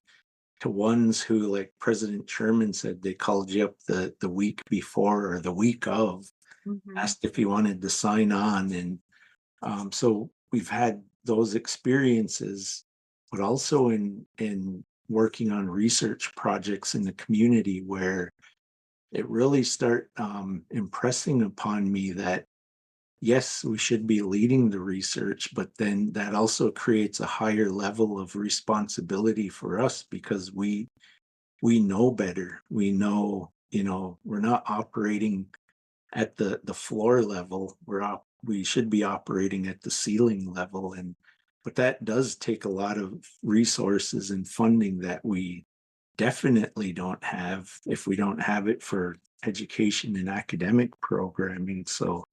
to ones who, like President Sherman said, they called you up the week before or the week of, asked if you wanted to sign on. And so we've had those experiences, but also in working on research projects in the community, where it really start impressing upon me that yes, we should be leading the research, but then that also creates a higher level of responsibility for us, because we know better. We know, we're not operating at the floor level. We should be operating at the ceiling level. But that does take a lot of resources and funding that we definitely don't have if we don't have it for education and academic programming. So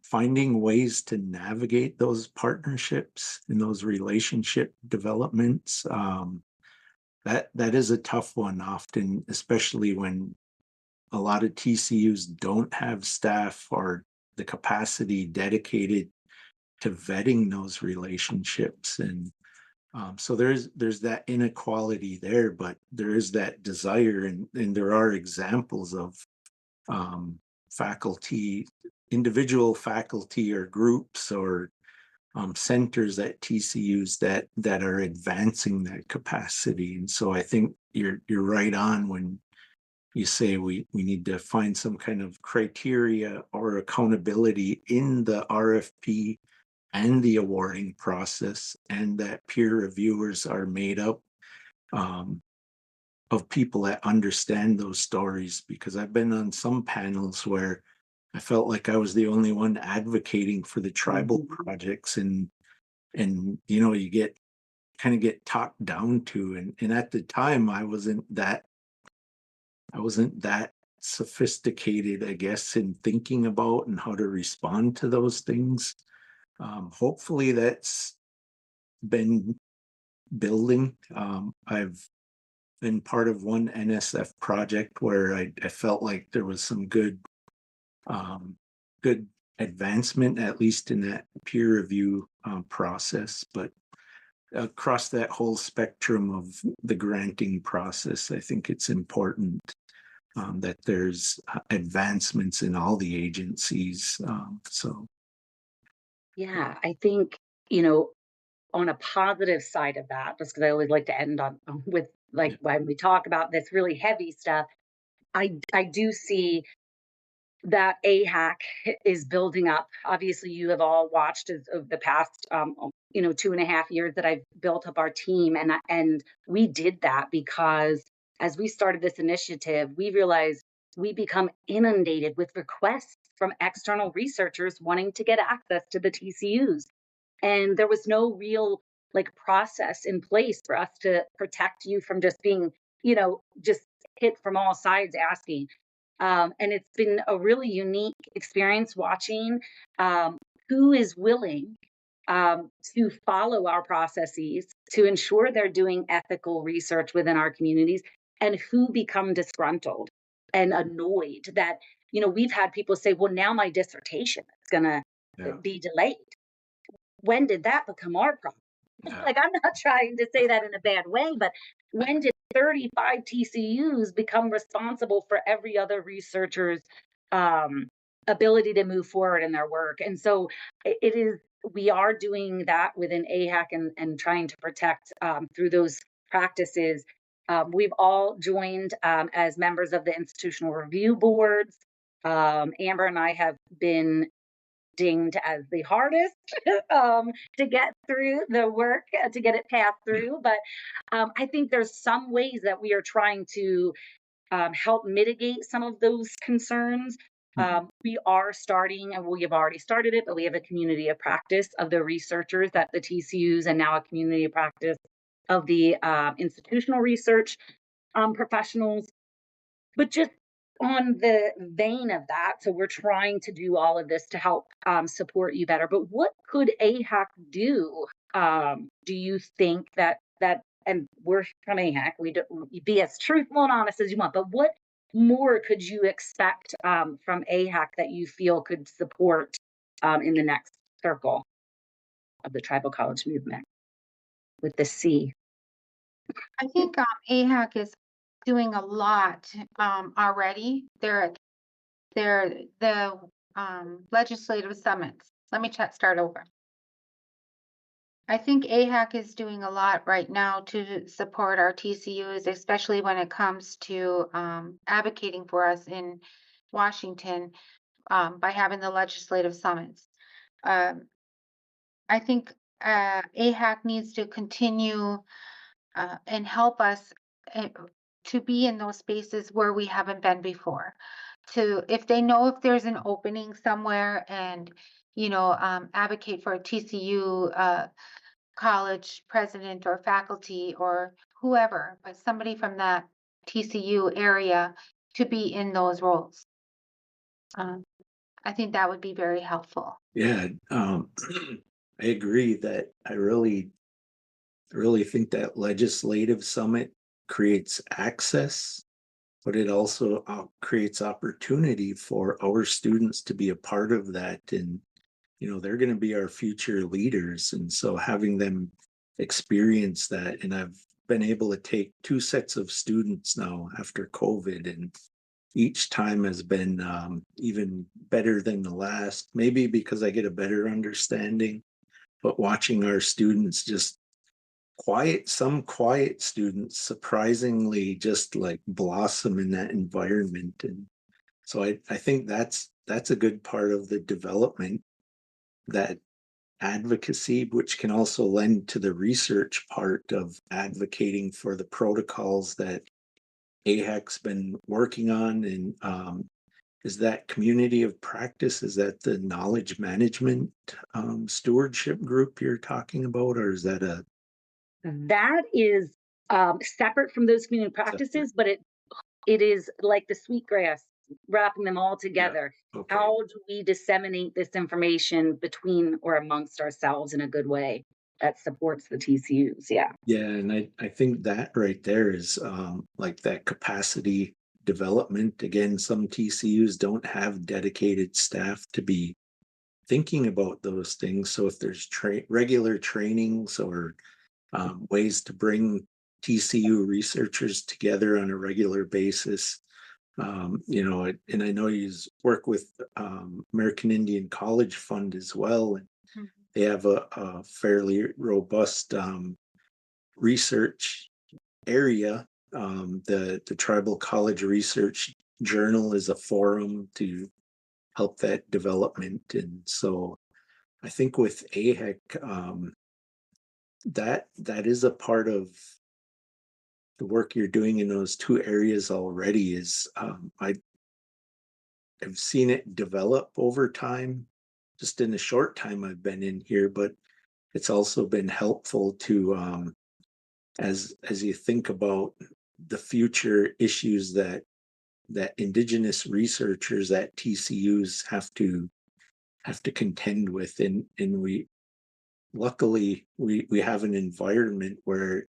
finding ways to navigate those partnerships and those relationship developments, that is a tough one often, especially when a lot of TCUs don't have staff or the capacity dedicated to vetting those relationships. And so there's that inequality there, but there is that desire, and there are examples of faculty, individual faculty or groups or centers at TCUs that are advancing that capacity. And so I think you're right on when you say we need to find some kind of criteria or accountability in the RFP and the awarding process, and that peer reviewers are made up of people that understand those stories, because I've been on some panels where I felt like I was the only one advocating for the tribal projects, and you get talked down to, and at the time I wasn't that sophisticated, I guess, in thinking about and how to respond to those things. Hopefully that's been building. I've been part of one NSF project where I felt like there was some good advancement, at least in that peer review process. But across that whole spectrum of the granting process, I think it's important that there's advancements in all the agencies. Yeah, I think, on a positive side of that, just because I always like to end on with like when we talk about this really heavy stuff, I do see that AHAC is building up. Obviously, you have all watched as of the past, 2.5 years that I've built up our team, and we did that because as we started this initiative, we realized we become inundated with requests from external researchers wanting to get access to the TCUs, and there was no real like process in place for us to protect you from just being, just hit from all sides asking. And it's been a really unique experience watching who is willing to follow our processes to ensure they're doing ethical research within our communities, and who become disgruntled and annoyed that, we've had people say, well, now my dissertation is going to be delayed. When did that become our problem? Like, I'm not trying to say that in a bad way, but when did 35 TCUs become responsible for every other researcher's um, ability to move forward in their work? And so it is, we are doing that within AHAC, and trying to protect through those practices. We've all joined as members of the institutional review boards. Amber and I have been dinged as the hardest to get through the work, to get it passed through. But I think there's some ways that we are trying to help mitigate some of those concerns. We are starting, and we have already started it, but we have a community of practice of the researchers at the TCUs, and now a community of practice of the institutional research professionals. But just on the vein of that, so we're trying to do all of this to help support you better. But what could AHAC do? Do you think and we're from AHAC, we do, be as truthful and honest as you want, but what more could you expect from AHAC that you feel could support in the next circle of the tribal college movement with the C? I think AHAC is doing a lot already. They're the legislative summits. Let me start over. I think AHAC is doing a lot right now to support our TCUs, especially when it comes to advocating for us in Washington by having the legislative summits. I think AHAC needs to continue and help us to be in those spaces where we haven't been before. If they know if there's an opening somewhere, and advocate for a TCU college president or faculty or whoever, but somebody from that TCU area to be in those roles. I think that would be very helpful. Yeah, I agree that I really think that legislative summit creates access, but it also creates opportunity for our students to be a part of that. And, they're going to be our future leaders. And so having them experience that, and I've been able to take 2 sets of students now after COVID, and each time has been even better than the last, maybe because I get a better understanding, but watching our students just some quiet students surprisingly just like blossom in that environment. And so I think that's a good part of the development, that advocacy, which can also lend to the research part of advocating for the protocols that AHEC's been working on, and is that community of practice, is that the knowledge management stewardship group you're talking about, or is that a That is separate from those community separate? practices, but it is like the sweetgrass, wrapping them all Yeah, together. okay. How do we disseminate this information between or amongst ourselves in a good way that supports the TCUs? Yeah. Yeah, and I think that right there is like that capacity development. Again, some TCUs don't have dedicated staff to be thinking about those things. So if there's regular trainings or ways to bring TCU researchers together on a regular basis, and I know you work with American Indian College Fund as well, and Mhm. they have a fairly robust research area. The Tribal College Research Journal is a forum to help that development, and so I think with AHEC, that is a part of the work you're doing in those two areas already. Is I've seen it develop over time, just in the short time I've been in here, but it's also been helpful to as you think about the future issues that Indigenous researchers at TCUs have to contend with, and we luckily we have an environment where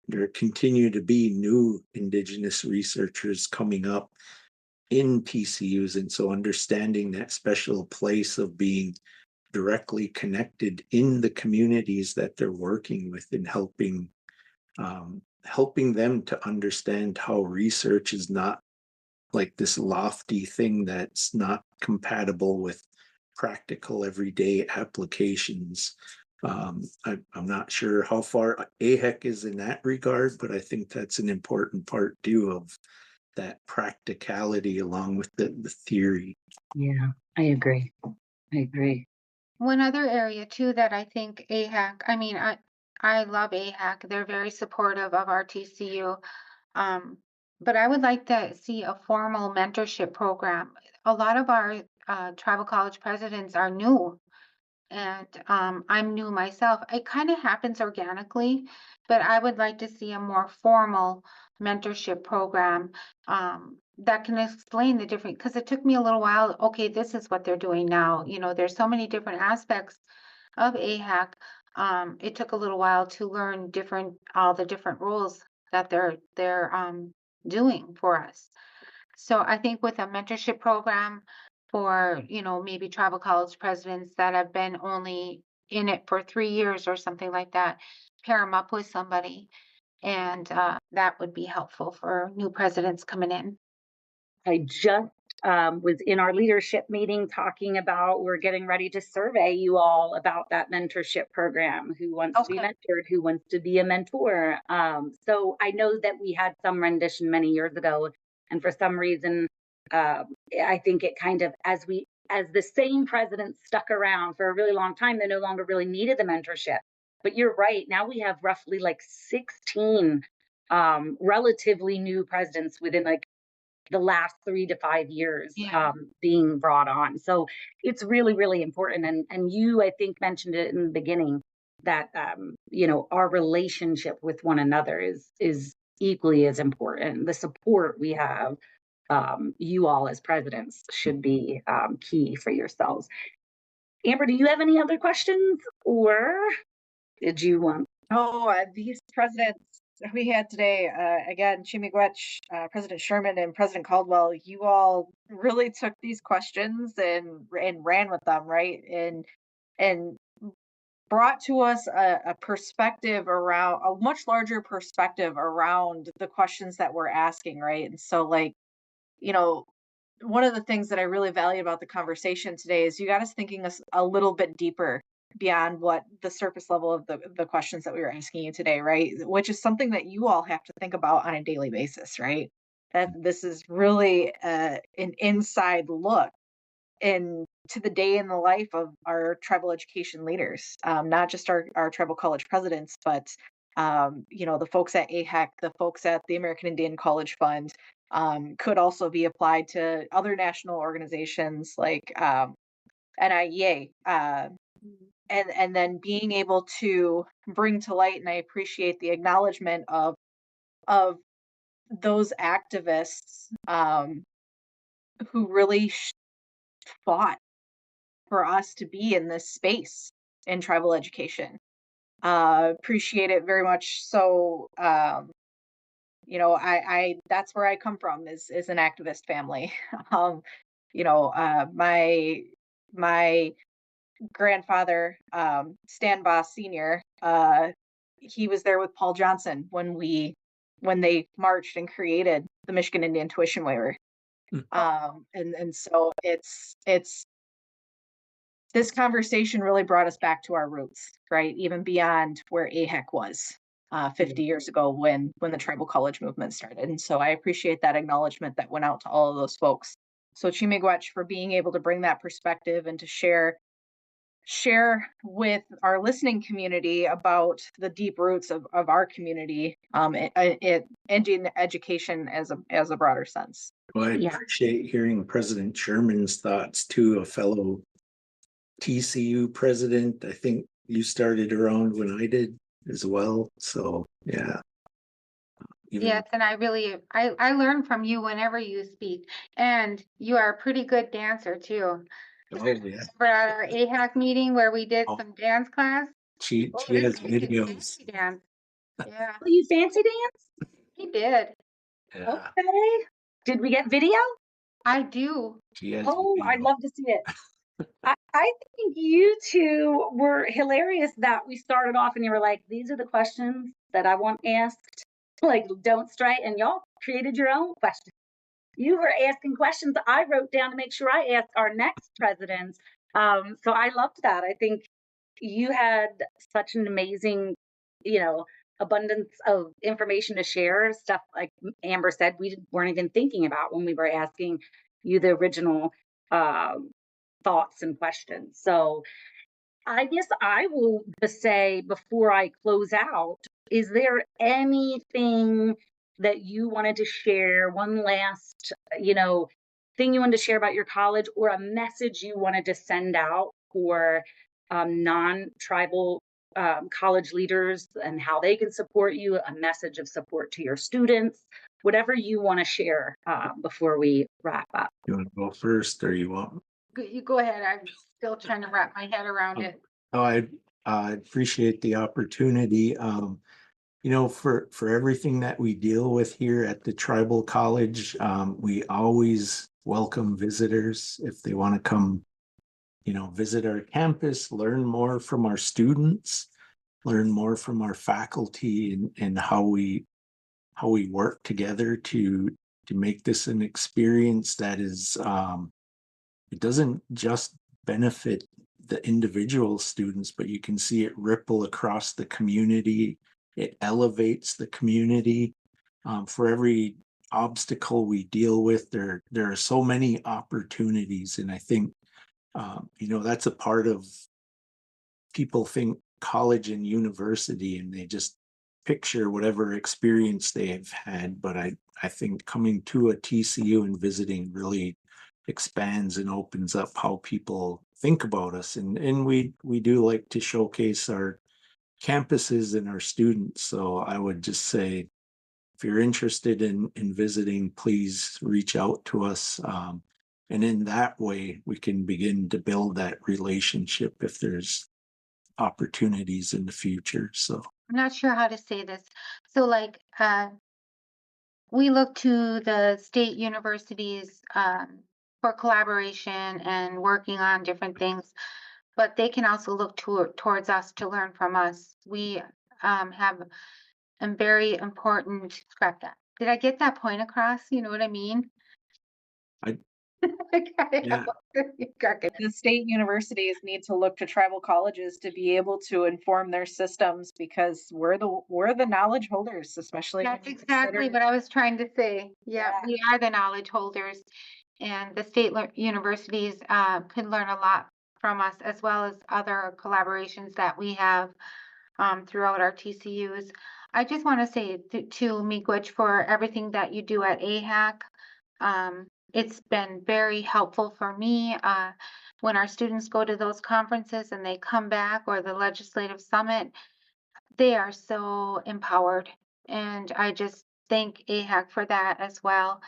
there continue to be new Indigenous researchers coming up in TCUs, and so understanding that special place of being directly connected in the communities that they're working with, and helping them to understand how research is not like this lofty thing that's not compatible with practical everyday applications. I'm not sure how far AHEC is in that regard, but I think that's an important part too of that practicality along with the theory. Yeah, I agree. I agree. One other area too that I think AHAC, I love AHAC. They're very supportive of our TCU. Um, but I would like to see a formal mentorship program. A lot of our tribal college presidents are new, and I'm new myself. It kind of happens organically, but I would like to see a more formal mentorship program that can explain the different, because it took me a little while. Okay, this is what they're doing now. There's so many different aspects of AHAC. It took a little while to learn all the different roles that they're doing for us. So I think with a mentorship program for, maybe tribal college presidents that have been only in it for 3 years or something like that, pair them up with somebody, and that would be helpful for new presidents coming in. I just was in our leadership meeting talking about we're getting ready to survey you all about that mentorship program. Who wants to be Okay. mentored? Who wants to be a mentor? So I know that we had some rendition many years ago, and for some reason, I think it kind of as the same president stuck around for a really long time, they no longer really needed the mentorship. But you're right. Now we have roughly like 16 relatively new presidents within like the last 3 to 5 years Yeah. being brought on. So it's really, really important. And you, I think, mentioned it in the beginning that our relationship with one another is equally as important. The support we have, you all as presidents, should be key for yourselves. Amber, do you have any other questions, or did you want? Oh, these presidents we had today, again, Chimigwech, President Sherman and President Caldwell, you all really took these questions and ran with them, right? And brought to us a perspective around a much larger perspective around the questions that we're asking, right? And so, like, you know, one of the things that I really value about the conversation today is you got us thinking a little bit deeper beyond what the surface level of the questions that we were asking you today, right? Which is something that you all have to think about on a daily basis, right? That this is really an inside look into the day in the life of our tribal education leaders, not just our tribal college presidents, but The folks at AHEC, the folks at the American Indian College Fund, could also be applied to other national organizations like NIEA. And then being able to bring to light, and I appreciate the acknowledgement of those activists who really fought for us to be in this space in tribal education. Appreciate it very much. So, I that's where I come from is an activist family. My grandfather, Stan Boss Sr., he was there with Paul Johnson when they marched and created the Michigan Indian Tuition Waiver. And so it's this conversation really brought us back to our roots, right? Even beyond where AHEC was 50 years ago when the tribal college movement started. And so I appreciate that acknowledgement that went out to all of those folks. So Chimigwech for being able to bring that perspective and to share with our listening community about the deep roots of our community Indian education as a broader sense. Well, I appreciate hearing President Sherman's thoughts too, a fellow TCU president. I think you started around when I did as well. So yeah. Yes, and I learn from you whenever you speak, and you are a pretty good dancer too. Oh yeah. For our AHAC meeting where we did some dance class. She has videos. Dance. Yeah. Will you fancy dance? He did. Yeah. Okay. Did we get video? I do. Oh, I'd love to see it. I think you two were hilarious that we started off and you were like, these are the questions that I want asked. Like, don't strike, and y'all created your own questions. You were asking questions I wrote down to make sure I asked our next presidents. So I loved that. I think you had such an amazing, abundance of information to share, stuff like Amber said, we weren't even thinking about when we were asking you the original thoughts and questions. So I guess I will just say before I close out, is there anything that you wanted to share? One last, thing you wanted to share about your college, or a message you wanted to send out for non-tribal college leaders and how they can support you, a message of support to your students, whatever you want to share before we wrap up. You want to go first, or you want? You go ahead. I'm still trying to wrap my head around it. Oh, I appreciate the opportunity. For everything that we deal with here at the tribal college, we always welcome visitors if they want to come, visit our campus, learn more from our students, learn more from our faculty, and how we work together to make this an experience that is it doesn't just benefit the individual students, but you can see it ripple across the community. It elevates the community. For every obstacle we deal with, there are so many opportunities. And I think, that's a part of people think college and university, and they just picture whatever experience they have had. But I think coming to a TCU and visiting really expands and opens up how people think about us. And we do like to showcase our campuses and our students. So I would just say, if you're interested in visiting, please reach out to us. And in that way, we can begin to build that relationship if there's opportunities in the future. So I'm not sure how to say this. So we look to the state universities for collaboration and working on different things, but they can also look towards us to learn from us. We have a very important, scrap that. Did I get that point across? You know what I mean? Yeah. The state universities need to look to tribal colleges to be able to inform their systems, because we're the knowledge holders, especially. That's exactly what I was trying to say. Yeah, we are the knowledge holders, and the state universities can learn a lot from us, as well as other collaborations that we have throughout our TCUs. I just want to say to Miigwech for everything that you do at AHAC. It's been very helpful for me when our students go to those conferences and they come back, or the legislative summit, they are so empowered. And I just thank AHAC for that as well.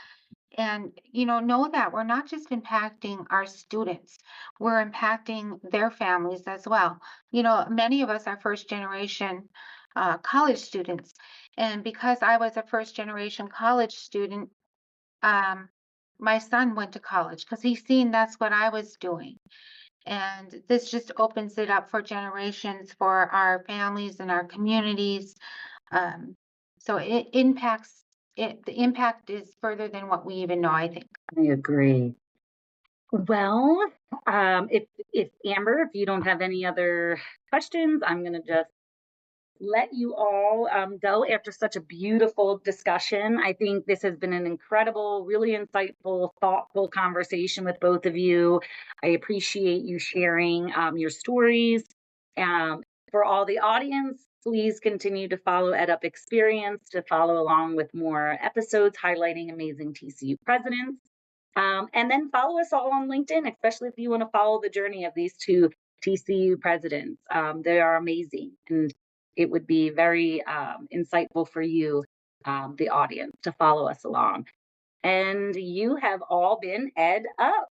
And, know that we're not just impacting our students, we're impacting their families as well. Many of us are first generation college students. And because I was a first generation college student, um, my son went to college because he's seen that's what I was doing. And this just opens it up for generations, for our families and our communities. Um, so the impact is further than what we even know, I think. I agree. Well, if Amber, if you don't have any other questions, I'm going to just let you all go after such a beautiful discussion. I think this has been an incredible, really insightful, thoughtful conversation with both of you. I appreciate you sharing your stories. For all the audience, please continue to follow EdUp Experience to follow along with more episodes highlighting amazing TCU presidents. And then follow us all on LinkedIn, especially if you want to follow the journey of these two TCU presidents. They are amazing, and it would be very insightful for you, the audience, to follow us along. And you have all been Ed Up.